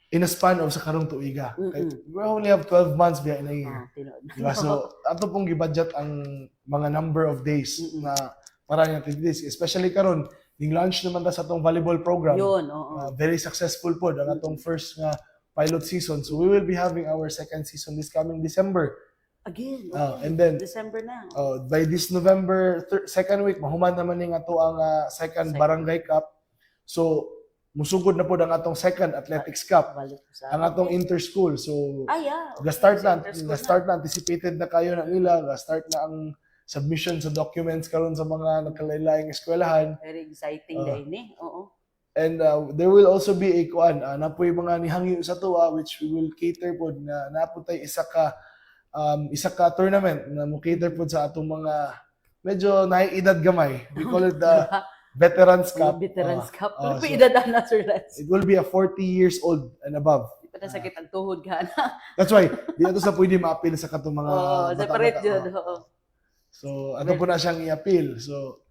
in a span of sa karong tuiga. Kay we only have 12 months biya in a year. Tinuod. Diba? So ato pong gibudget ang mga number of days na para nga activities, especially karon ning launch naman ta sa atong volleyball program. Yun, oo. Very successful po ang atong first nga pilot season. So we will be having our second season this coming December. Again. And then December na. by this November second week mahuman naman ning ato ang second Barangay Cup. So musugod na po ang atong second Athletics Cup, Balik ko sa. ang atong inter-school. So Yeah. ga-start Interschool na anticipated na kayo na nila, ga-start na ang submission sa documents karon sa mga nagkalain-laing eskwelahan. Very exciting day ni. Oo. And there will also be a kuan na po yung mga nihangyo sa tuwa which we will cater po na naputay isa ka tournament na mo cater po sa atong mga medyo naiedad gamay. We call it the Veterans Cup. Veterans Cup. so Ano pa idadaan na, Sir Lance? it will be a 40 years old and above. Di pa na sakit ang tuhod ka na. That's why di ato sa pwede ma-appeal sa katong mga Separate bata-bata. yun. Oo. So ato po na siyang i-appeal. So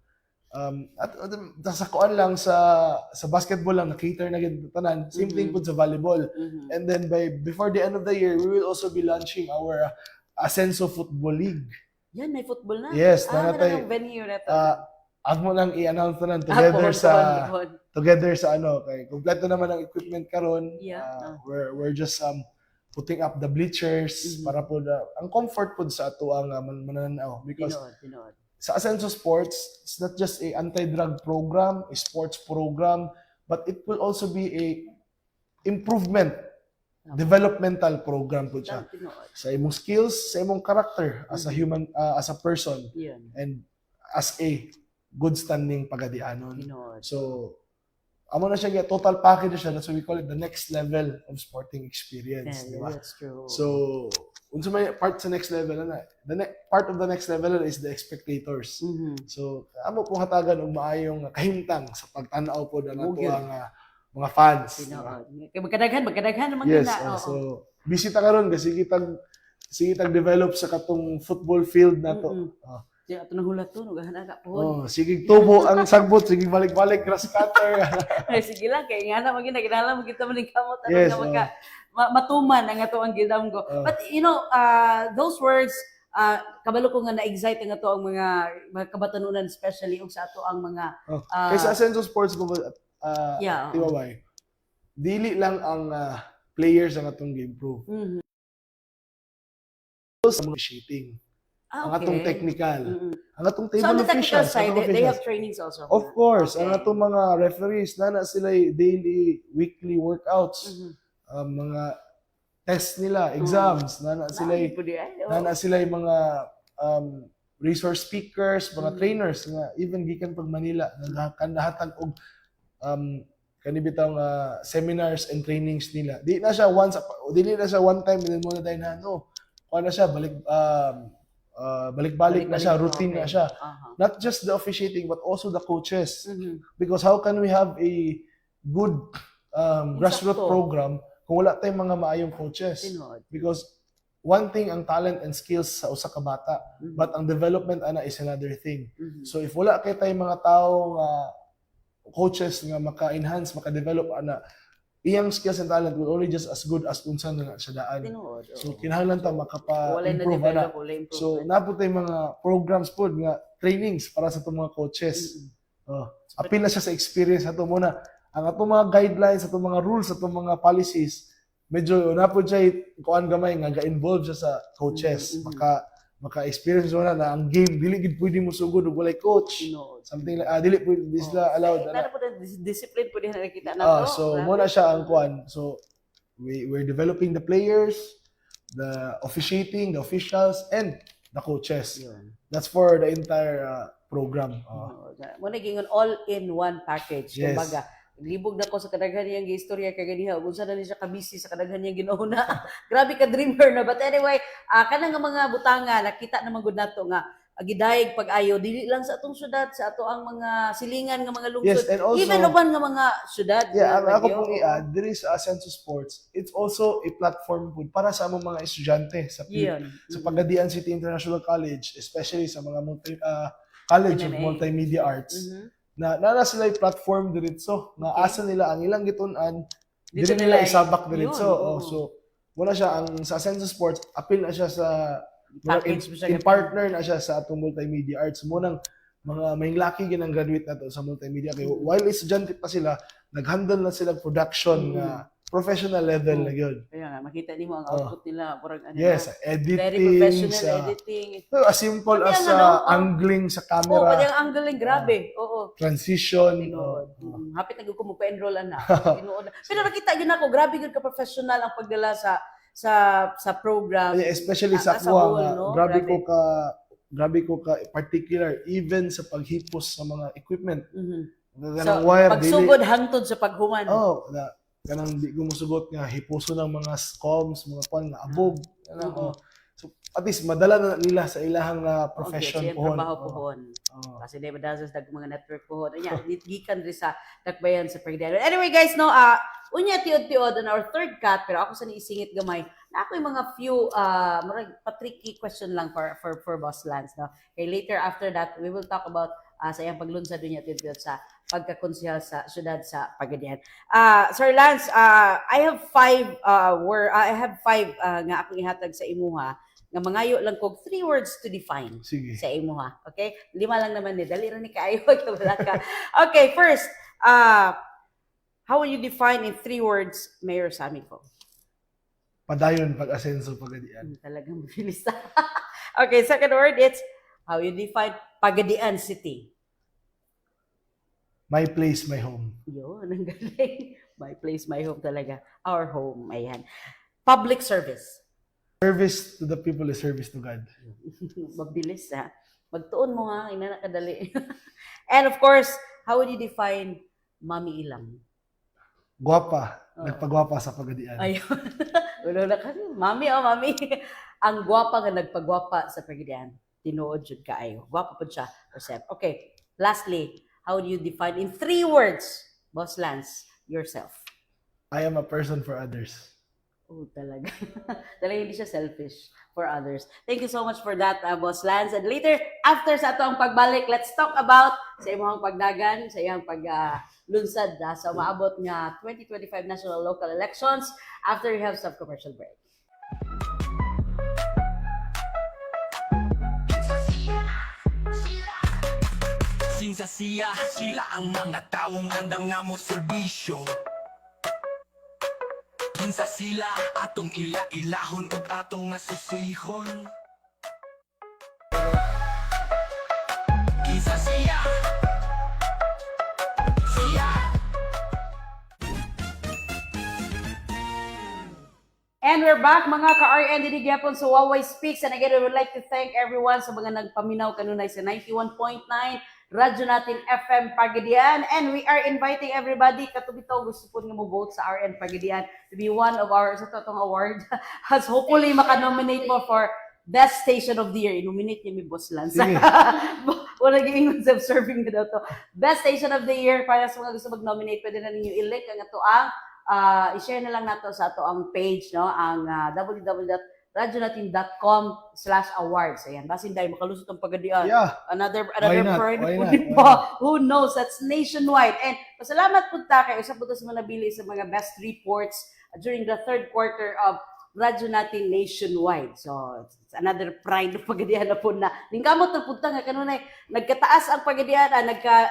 at sa kuan lang sa basketball lang na-cater na gid tanan. Same thing po sa volleyball. And then before the end of the year, we will also be launching our Ascenso Football League. Yan, may football na. Yes, nanatay. Yung venue na to. At mo lang i-announce tanan Pohon. together sa ano kay kompleto naman ang equipment karon. Yeah. We're just putting up the bleachers para po ang comfort po sa ato ang manananaw because Tinood. sa Ascenso Sports, it's not just a anti-drug program, a sports program, but it will also be a improvement, developmental program po siya. Tinood. Sa imong skills, sa imong character as a human, as a person, Yan. and as a good standing pagadianon. Tinood. So, amo na siya total package siya. That's why we call it the next level of sporting experience. Di ba? That's true. So, unsa may part sa next level na. Part of the next level is the spectators. So, amo pong hatagan og maayong kahimtang sa pagtanaw po na nato ang mga fans. Tinood. Kaya magkadaghan naman Yes, na. so bisita karon kasi kitag develop sa katong football field nato. Diya ato nang hulat to, nagahana ka pohon. Sige tubo ang sagbot, sige balik-balik grass cutter. Ay, sige lang, kaya nga na maging naginala mo kita maning kamot. Yes, matuman ang ato ang gidam ko. But you know, those words, kabalo ko nga na-excite nga to ang mga kabatanunan, especially og sa ato ang mga Kaysa Ascenso Sports ko Tiwaway. Dili lang ang players ang atong gi-improve. Sa mga shooting. Ang atong technical. Ang atong So table on the technical officials. side, they have trainings also. Of course, ang Okay. atong mga referees na sila daily, weekly workouts, mga test nila, exams, na sila yung mga resource speakers, mga trainers nga even gikan pag Manila nagkandahatag og kanibitaw nga seminars and trainings nila. Dili na siya one time and then mo na tayo na kuha na siya balik balik-balik na siya, routine na siya. Aha. Not just the officiating, but also the coaches. Mhm. Because how can we have a good grassroots Eksakto. program kung wala tayong mga maayong coaches? Tinuod. Because one thing ang talent and skills sa usa ka bata, Mhm. but ang development ana is another thing. Mhm. So if wala kay tayong mga tao nga coaches nga maka-enhance, maka-develop ana, iyang skills and talent will only just as good as unsa na siya daan. Tinuod. So oo. kinahanglan ta Walay na makapa-improve ana. develop, walay So improvement. napo tay mga programs pod nga trainings para sa itong mga coaches. Mhm. Oh, apil na siya sa experience ato muna. Ang atong mga guidelines, atong mga rules, atong mga policies, medyo napo siya kuan gamay nga ga-involve siya sa coaches. Mhm. Maka-experience mo na ang game dili gid pwede mo sugod og walay coach. Tinuod. Something like dili pwede di sila allowed. Lalo po na discipline po din nakikita na to. So Grabe. mo na siya ang kuan. So we're developing the players, the officiating, the officials, and the coaches. Yun. That's for the entire program. Mo naging all-in-one package. Yes. Kumbaga, libog na ko sa kadaghan niyang istorya kay ganiha. Unsa na ni siya kabisi sa kadaghan niyang ginauna. Grabe ka dreamer na. But anyway, kanang nga mga butanga nakita naman gud nato nga gidayeg pag-ayo dili lang sa atong syudad, sa ato ang mga silingan nga mga lungsod. Yes, and also Even uban nga mga syudad. yeah, nga ako bagyo. pong i-add, there is Senso Sports. It's also a platform po para sa among mga estudyante sa Yun. sa Pagadian City International College, especially sa mga College of MMA. Multimedia Arts. Mhm. Na sila yung platform diretso nga Okay. asa nila ang ilang gitun-an Dito dili nila nila isabak yun, diretso. oo. So wala siya ang sa Senso Sports apil na siya sa Package mo siya in partner na siya sa atong multimedia arts mo nang mga may laki ginang graduate nato sa multimedia kay while estudyante pa sila naghandle na sila production nga professional level na yun. Kaya nga, makita nimo ang Oh. output nila. Parang ano Yes, na, very editing professional sa editing. as simple Pati as ang ano, angling sa Oo, pati camera, ang angling, grabe. Oo. transition. Tinuod. oh. Hapit na ko magpa-enroll na. Tinuod. Pero nakita gyud ako, grabe gyud ka professional ang pagdala sa program. Yeah, especially sa Sa kuha whole, nga, no? grabe ko ka particular even sa paghipos sa mga equipment. Mhm. Kanang So, wire pagsugod hangtod sa paghuman. na kanang di ko musugot nga hipuso ng mga scoms, mga kwan nga abog. Oo. So at least madala na nila sa ilahang profession Okay, pohon. trabaho pohon. Oo. Kasi di ba dahil sa mga network pohon. Anya, gikan rin sa dakbayan sa Pagdiano. Anyway guys, no, unya tiod-tiod on our third cut, pero ako sa niisingit gamay, na ako yung mga few murag patricky question lang for Boss Lance, no. Okay, later after that, we will talk about sa iyang paglunsad niya tiod sa pagkakonsehal sa syudad sa Pagadian. Sir Lance, I have five nga akong ihatag sa imuha nga mangayo lang kog 3 words to define Sige. sa imuha. Okay? 5 lang naman ni dali ra ni kaayo wala ka. Okay, first, how will you define in 3 words Mayor Sammy ko? Padayon pag-asenso pagadian. Talagang mabilis. Okay, second word, it's how you define Pagadian City. My place, my home. Yun, ang galing. My place, my home talaga. Our home, ayan. Public service. Service to the people is service to God. Mabilis, ha? Magtuon mo, ha? Ina na kadali. And of course, how would you define Mami Ilang? Gwapa. Oo. Nagpagwapa sa pagadian. Ayun. Ulo na kasi, Mami, Mami. Ang gwapa nga nagpagwapa sa Pagadian. Tinuod jud kaayo. Gwapa po siya. Percep. Okay. Lastly, how do you define in 3 words, Boss Lance, yourself? I am a person for others. Oh, talaga. Talaga hindi siya selfish for others. Thank you so much for that, Boss Lance. And later, after sa atong pagbalik, let's talk about sa imong pagdagan, sa iyang paglunsad sa maabot nga 2025 national local elections after we have some commercial break. Sinsa siya, sila ang mga taong nandang nga mo serbisyo. Kinsa sila, atong ila-ilahon ug atong nasusihon. Kinsa siya, siya. And we're back, mga ka-RN, dinig yapon sa Huawei Speaks. And again, we would like to thank everyone sa mga nagpaminaw kanunay sa 91.9 Radyo natin FM Pagadian. And we are inviting everybody, katubitaw gusto po nga mo vote sa RN Pagadian to be one of our, sa totong award, as hopefully maka-nominate mo for Best Station of the Year. Nominate niya mi Boss Lance. Sige. Wala giingon sa observing ko daw to. Best Station of the Year para sa mga gusto mag-nominate, pwede na ninyo i-link ang ato ang i-share na lang nato sa ato ang page, no? Ang www.radyonatin.com/awards. Ayan, basin dahil makalusot ang pagadian. Yeah. Another Why not? friend Why po not? din Why po. Who knows? That's nationwide. And pasalamat po ta kay usap po ta sa mga nabili sa mga best reports during the third quarter of radyo natin nationwide. So, it's another pride ng pagadian na po na. Ningkamot na punta nga kanunay, nagkataas ang pagadian,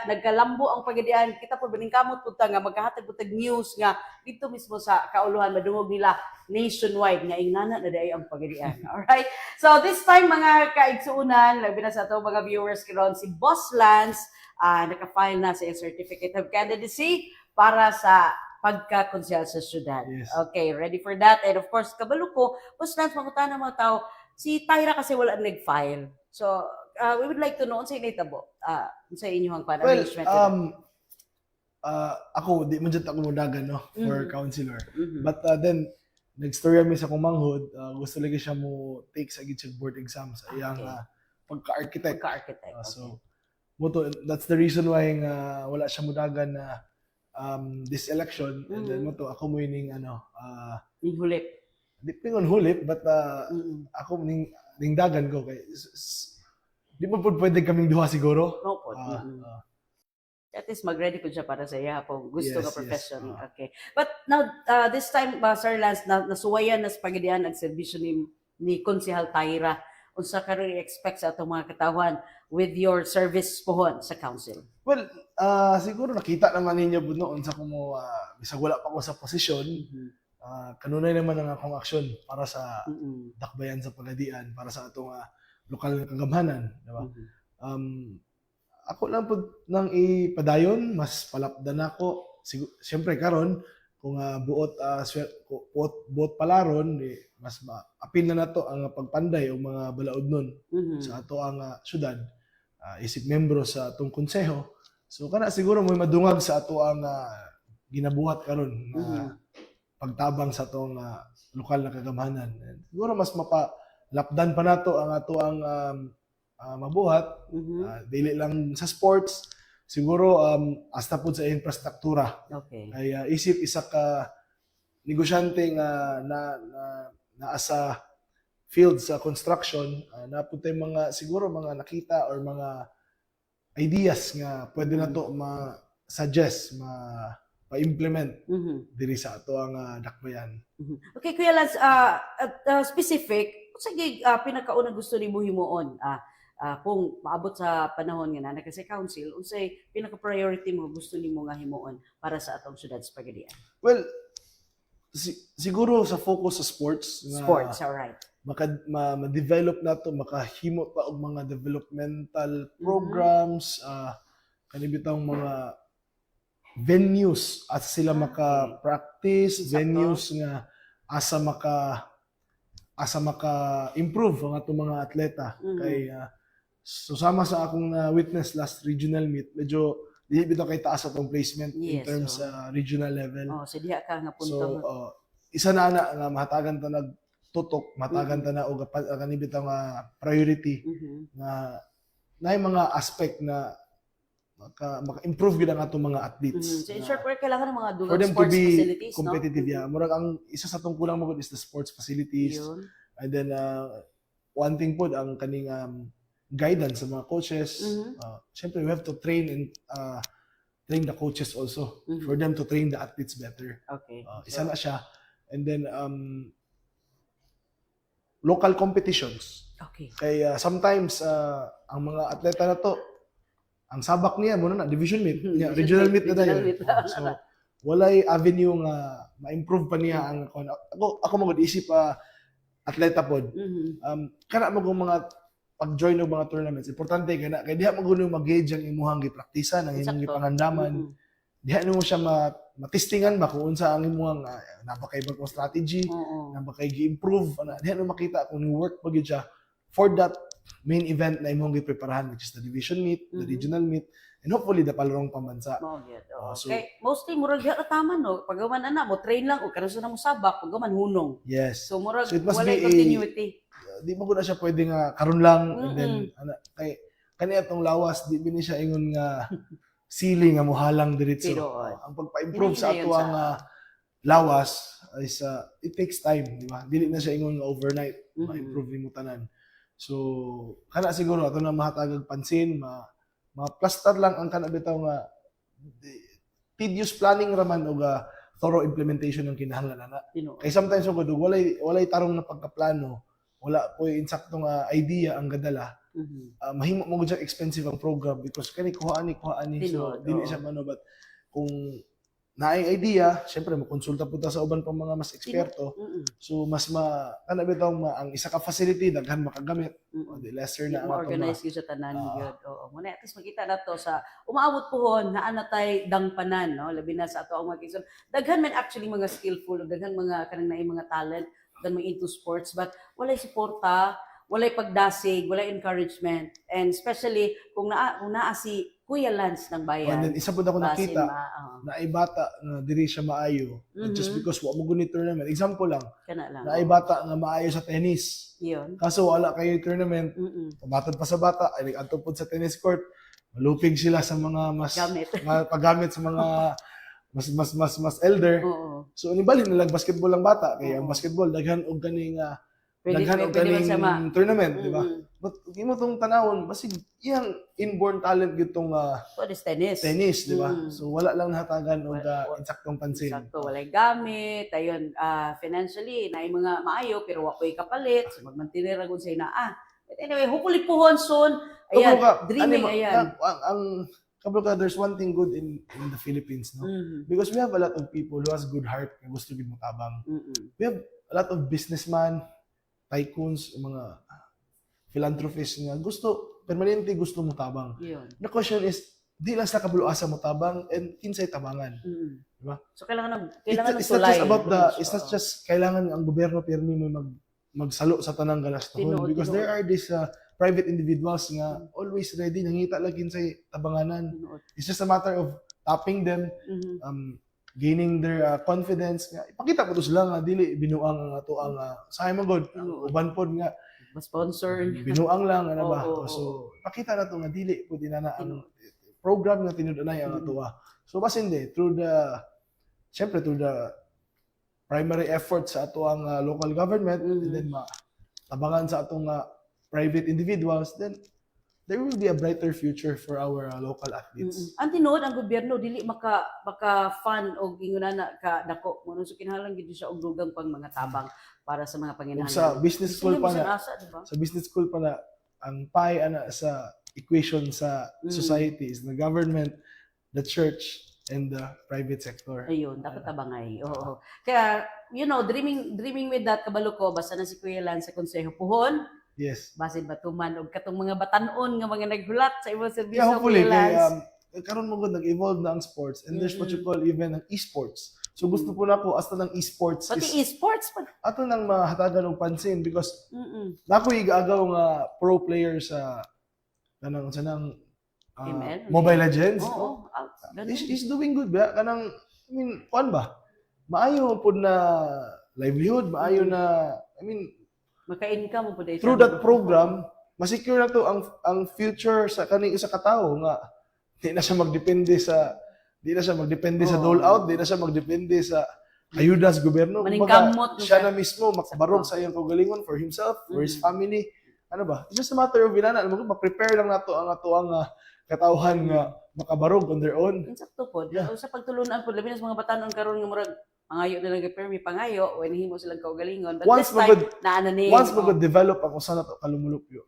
nagkalambo ang pagadian. Kita po, ningkamot punta nga, magkahatag punta news nga, dito mismo sa kauluhan, madungog nila nationwide nga ingana na dahil ang pagadian. Alright? So, this time, mga kaigsuunan, labi na sa ito, mga viewers karon si Boss Lance, naka-file na sa Certificate of Candidacy para sa pagka-konsyal sa syudad. Yes. Okay, ready for that? And of course, kabalo ko, Boss Lance, makutan ng mga tao, si Tyra kasi wala nag-file. So, we would like to know, sa initabo, sa inyong arrangement. Ako, di man dyan ako mudagan, no? For Mhm. counselor. Mhm. But then, nag-story kami sa kumanghod, gusto lagi siya mo take sa gitsig board exam sa iyang Okay. pagka-architect. Pagka-architect. So, moto, that's the reason why nga wala siya mudagan na this election. And then moto, ako mo ining Yung hulip. di pingon hulip, but Mm-mm. ako ning dagan ko kay di mo po pwede kaming duha siguro. No po. At least mag-ready po siya para sa iya kung gusto Yes, ka profession. yes. Okay. But now, this time, Sir Lance, nasuwayan na sa pagadian ang serbisyo ni Konsehal Tyra. Unsa ka rin expect sa atong mga katawan with your service pohon sa council? Well, siguro nakita naman ninyo po noon sa kung mo, bisag wala pa ko sa posisyon, kanunay naman ang akong aksyon para sa dakbayan sa pagadian, para sa atong lokal na kagamhanan. Diba? Ako lang po nang ipadayon, mas palapdan ako. Siyempre karon kung buot palaron, mas apil na nato ang pagpanday o mga balaod nun sa ato ang syudad. Isip membro sa atong konseho. So kana siguro may madungag sa ato ang ginabuhat karon na pagtabang sa atong lokal na kagamhanan. And siguro mas mapalapdan pa nato ang ato ang mabuhat, dili lang sa sports, siguro hasta po sa infrastruktura. Okay. Ay isip isa ka negosyante nga na asa field sa construction, na po tayo mga siguro mga nakita or mga ideas nga pwede na to ma-suggest, ma-implement diri sa ato ang dakbayan. Okay, Kuya Lance, specific, sige, pinakauna gusto ni mo himuon, kung maabot sa panahon nga na kasi council, unsay pinaka-priority mo gusto nimo nga himuon para sa atong syudad sa Pagadian? Well, siguro sa focus sa sports. Sports, alright. Ma-develop na to, makahimo pa og mga developmental programs, kanibitang mga venues at sila maka-practice, Sakto. venues nga asa maka-improve ang atong mga atleta. Kay susama sa akong witness last regional meet, medyo di bitaw kay taas atong placement in Yes, terms sa regional level. Oh, sa diha ka nga punto. So, isa na nga mahatagan ta nagtutok, mahatagan ta na og kanibitaw nga priority na yung mga aspect na maka-improve gid ang atong mga athletes. So in short, kailangan ng mga For dugay them to sports be facilities, competitive, no? yeah. Murag ang isa sa tong kulang mo is the sports facilities. Yun. And then one thing po ang kaning guidance sa mga coaches. Syempre we have to train the coaches also for them to train the athletes better. Okay. Isa na siya. And then local competitions. Okay. Kaya sometimes ang mga atleta na to, ang sabak niya muna na division meet, niya, regional meet na Regional dayon. meet. So walay avenue nga ma-improve pa niya ang ako mag-isip atleta pod. Kana mo mga pag-join ng mga tournaments, importante kana kay diha mo mag-gauge ang imuhang gipraktisan, ang imong Sakto. gipangandaman. Diha mo siya matistingan ba kung unsa ang imuhang napakaibang kong strategy, napakay gi-improve, diha mo makita kung work pa gyud siya for that main event na imong gipreparahan, which is the division meet, the regional meet, and hopefully the palarong pambansa. So, Okay, mostly murag diha tama no, pagaman ana mo train lang o karon sa mo sabak, pagaman hunong. yes. So murag So it must walay be continuity. di mo ko na siya pwede nga karon lang and then Mm-mm. kay kani atong lawas di bini siya ingon nga sili nga mohalang diretso. Tinuod. Ang pagpa-improve sa Hindi na ato yun ang lawas is it takes time, di ba? Dili na siya ingon nga overnight Mhm. ma-improve nimo tanan. So kana siguro ato na mahatagag pansin, ma-plaster lang ang kana bitaw nga tedious planning raman o thorough implementation ng kinahanglan na. Tinuod. Kay sometimes mo walay tarong na pagkaplano, wala po insaktong idea ang gadala. Mhm. Mahimo mo gud siya expensive ang program because kani kuhaan ni so Tinuod, dili oo. siya mano but kung naay idea syempre mo konsulta punta sa uban pang mga mas eksperto Mm-mm. so mas kana bitaw ang isa ka facility daghan makagamit o Mm-mm. di lesser na ang atong Ma-organize yun sa tanan Ah. yun. Oo. Muna, at least makita na to sa umaabot pohon na anatay dangpanan, no? Labi na sa ato ang mga kison. Daghan man actually mga skillful, daghan mga kanang naay mga talent, daghan mga into sports, but walay suporta, walay pagdasig, walay encouragement, and especially kung naa si Kuya Lance ng and bayan. then isa pud ako basin nakita ma, na ay bata nga diri siya maayo just Mhm. because wa mo guni tournament example lang kana lang. na ay bata nga maayo sa tennis Yun. kaso wala kayo tournament Mm-mm. tumatod pa sa bata, ay nag-adto po sa tennis court, malupig sila sa mga mas Gamit. paggamit sa mga mas elder. Oo. So nibalhin na lang basketball ang bata kaya ang Oo. basketball daghan og kaning Pwede, daghan og pwede man kaning siya tournament, di ba? Mm-mm. But di mo tong tanawon basig iyang inborn talent gyud tong So, this tennis. tennis, di ba? Mm. So wala lang nahatagan og Wala. insaktong pansin. Sakto, walay gamit, ayun, financially, na mga maayo, pero wako'y kapalit, so magmantinir ang unsay na, But anyway, hopefully pohon soon, ayan, dreaming, ayan. Ang kablo ka, there's one thing good in the Philippines, no? Mhm. Because we have a lot of people who has good heart nga gusto gid motabang. Mm-mm. We have a lot of businessmen, tycoons, mga philanthropists nga permanente gusto motabang. Yun. The question is, di lang sa kabuluasa motabang and kinsay tabangan. Mm-mm. Diba? So, kailangan It's not just about it's not Oo. just kailangan ang gobyerno pirmi mo magsalo sa tanang galaston Tinuod, because there are these private individuals nga always ready nangita lang kinsay tabanganan. Tinuod. It's just a matter of tapping them, Mhm. gaining their confidence nga ipakita ko to sila nga dili binuang ang ato ang sahay man god Tinuod. uban pod nga Ma-sponsor. binuang lang ano ba Oo, oo, so pakita na to nga dili pud inana ang program nga tinud-anay ang ato so basin di through the primary effort sa ato ang local government and then tabangan sa atong private individuals then there will be a brighter future for our local athletes. Ang tinuod ang gobyerno dili maka fund og ingon na ka dako mo so kinahanglan gid siya og dugang pang mga tabang para sa mga Ug panginahanglan. sa business school pa na asa, diba? sa business school pa na ang pie ana sa equation sa society is the government, the church, and the private sector. Ayun, dapat tabangay. Oo. Kaya, dreaming with that, kabalo ko, basta na si Kuya Lance sa konseho puhon, Yes. basin batuman, o katong mga batanon nga mga naghulat sa ibang serbisyo, Yeah, hopefully Kuya kay Lance. karon mo gud nag-evolve na ang sports and there's what you call even ang esports. So gusto po na ko hasta ng esports Pati is esports pa. ato nang mahatagan og pansin because Mm-mm. nako igaagaw nga pro player sa kanang ML? Mobile Legends. Oo. Ganun. He's doing good ba? Kanang, I mean, kuan ba? Maayo po na livelihood, maayo na, I mean, Maka-income mo po dahil. through that program, masecure na to ang future sa kaning isa ka tawo nga di na siya magdepende sa Oo. dole out, di na siya magdepende sa ayuda sa gobyerno. Maningkamot, Kumbaga, siya na mismo makabarog sa iyang kaugalingon for himself, for his family. Ano ba? It's just a matter of inana, ma-prepare lang nato ang ato ang katawhan nga makabarog on their own. Insakto po. Yeah. Sa pagtulunan po, labi na sa mga batanon karon nga murag pangayo na lang permi pangayo when himo silang kaugalingon. But Once this time, magod- naano ni. Once mo develop ang usa na to kalumulupyo,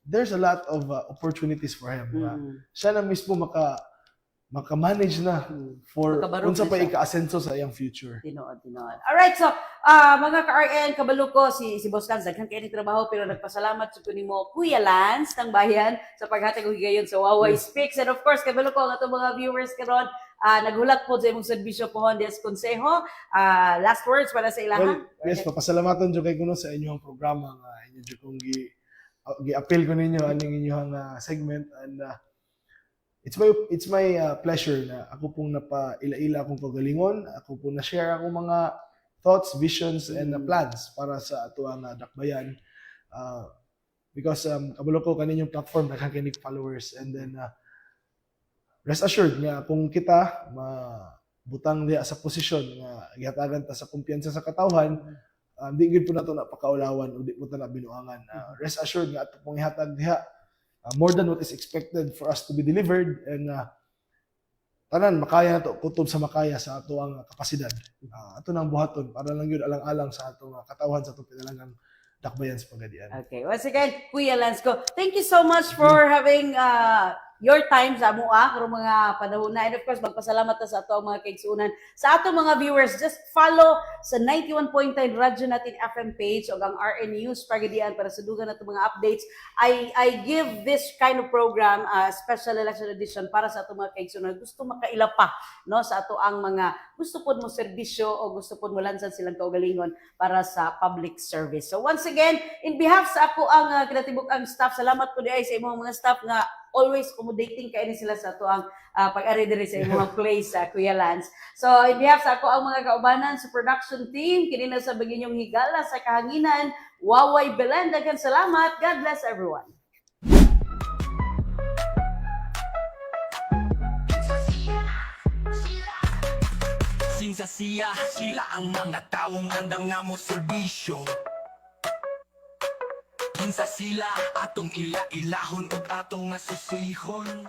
there's a lot of opportunities for him. nga siya na mismo maka-manage na for Makabarog unsa na pa siya. ika-asenso sa iyang future. Tinood. Alright, so, mga ka-RN, kabalo ko, si Boss Lance, daghan kayo ni trabaho, pero nagpasalamat sa kunin mo, Kuya Lance, ng bayan, sa paghatag og higayon sa Waway Speaks. And of course, kabalo ko, ang atong mga viewers karon naghulat po sa imong serbisyo po Hondes Consejo. Last words para sa ilahan. Well, yes, papasalamatan jud kay kuno sa inyong programa nga inyo jud kong gi-appeal ko ninyo aning inyong segment and it's my pleasure na ako pong napaila-ila akong kagalingon, ako pong na-share akong mga thoughts, visions and plans para sa ato ang dakbayan. Because kabalo ko kaninyong platform nagkakinig followers, and then rest assured nga kung kita butang diha sa posisyon nga gihatagan ta sa kumpiyansa sa katawhan, di gid po nato napakaulawan o di po ta na binuangan. Rest assured nga ato pong ihatag diha more than what is expected for us to be delivered, and tanan makaya nato kutob sa makaya sa ato ang kapasidad. Ato nang buhaton para lang yun alang-alang sa ato nga katawhan sa ato pinalangang dakbayan sa Pagadian. Okay. Once again, Kuya Lance ko, thank you so much for having your time sa amoa karong mga panahon na. And of course, magpasalamat ta sa ato ang mga kaigsuunan. Sa ato mga viewers, just follow sa 91.9 Radyo Natin FM page o ang RN News Pagadian para sa dugan nato mga updates. I give this kind of program, special election edition para sa ato mga kaigsuunan. Gusto makaila pa no sa ato ang mga gusto pod mo serbisyo o gusto pod mo lansan silang kaugalingon para sa public service. So once again, in behalf sa ako ang kinatibuk ang staff, salamat po diay sa imong mga staff nga always accommodating kaini sila sa ato ang pag-ari diri sa imong place sa Kuya Lance. So in behalf sa ako ang mga kaubanan sa production team, kini na sa baginyong higala sa kahanginan, Waway Belen, daghang salamat. God bless everyone. Sinsa siya, sila ang mga taong andam nga mo serbisyo. Kinsa sila atong ila-ilahon ug atong nga susihon.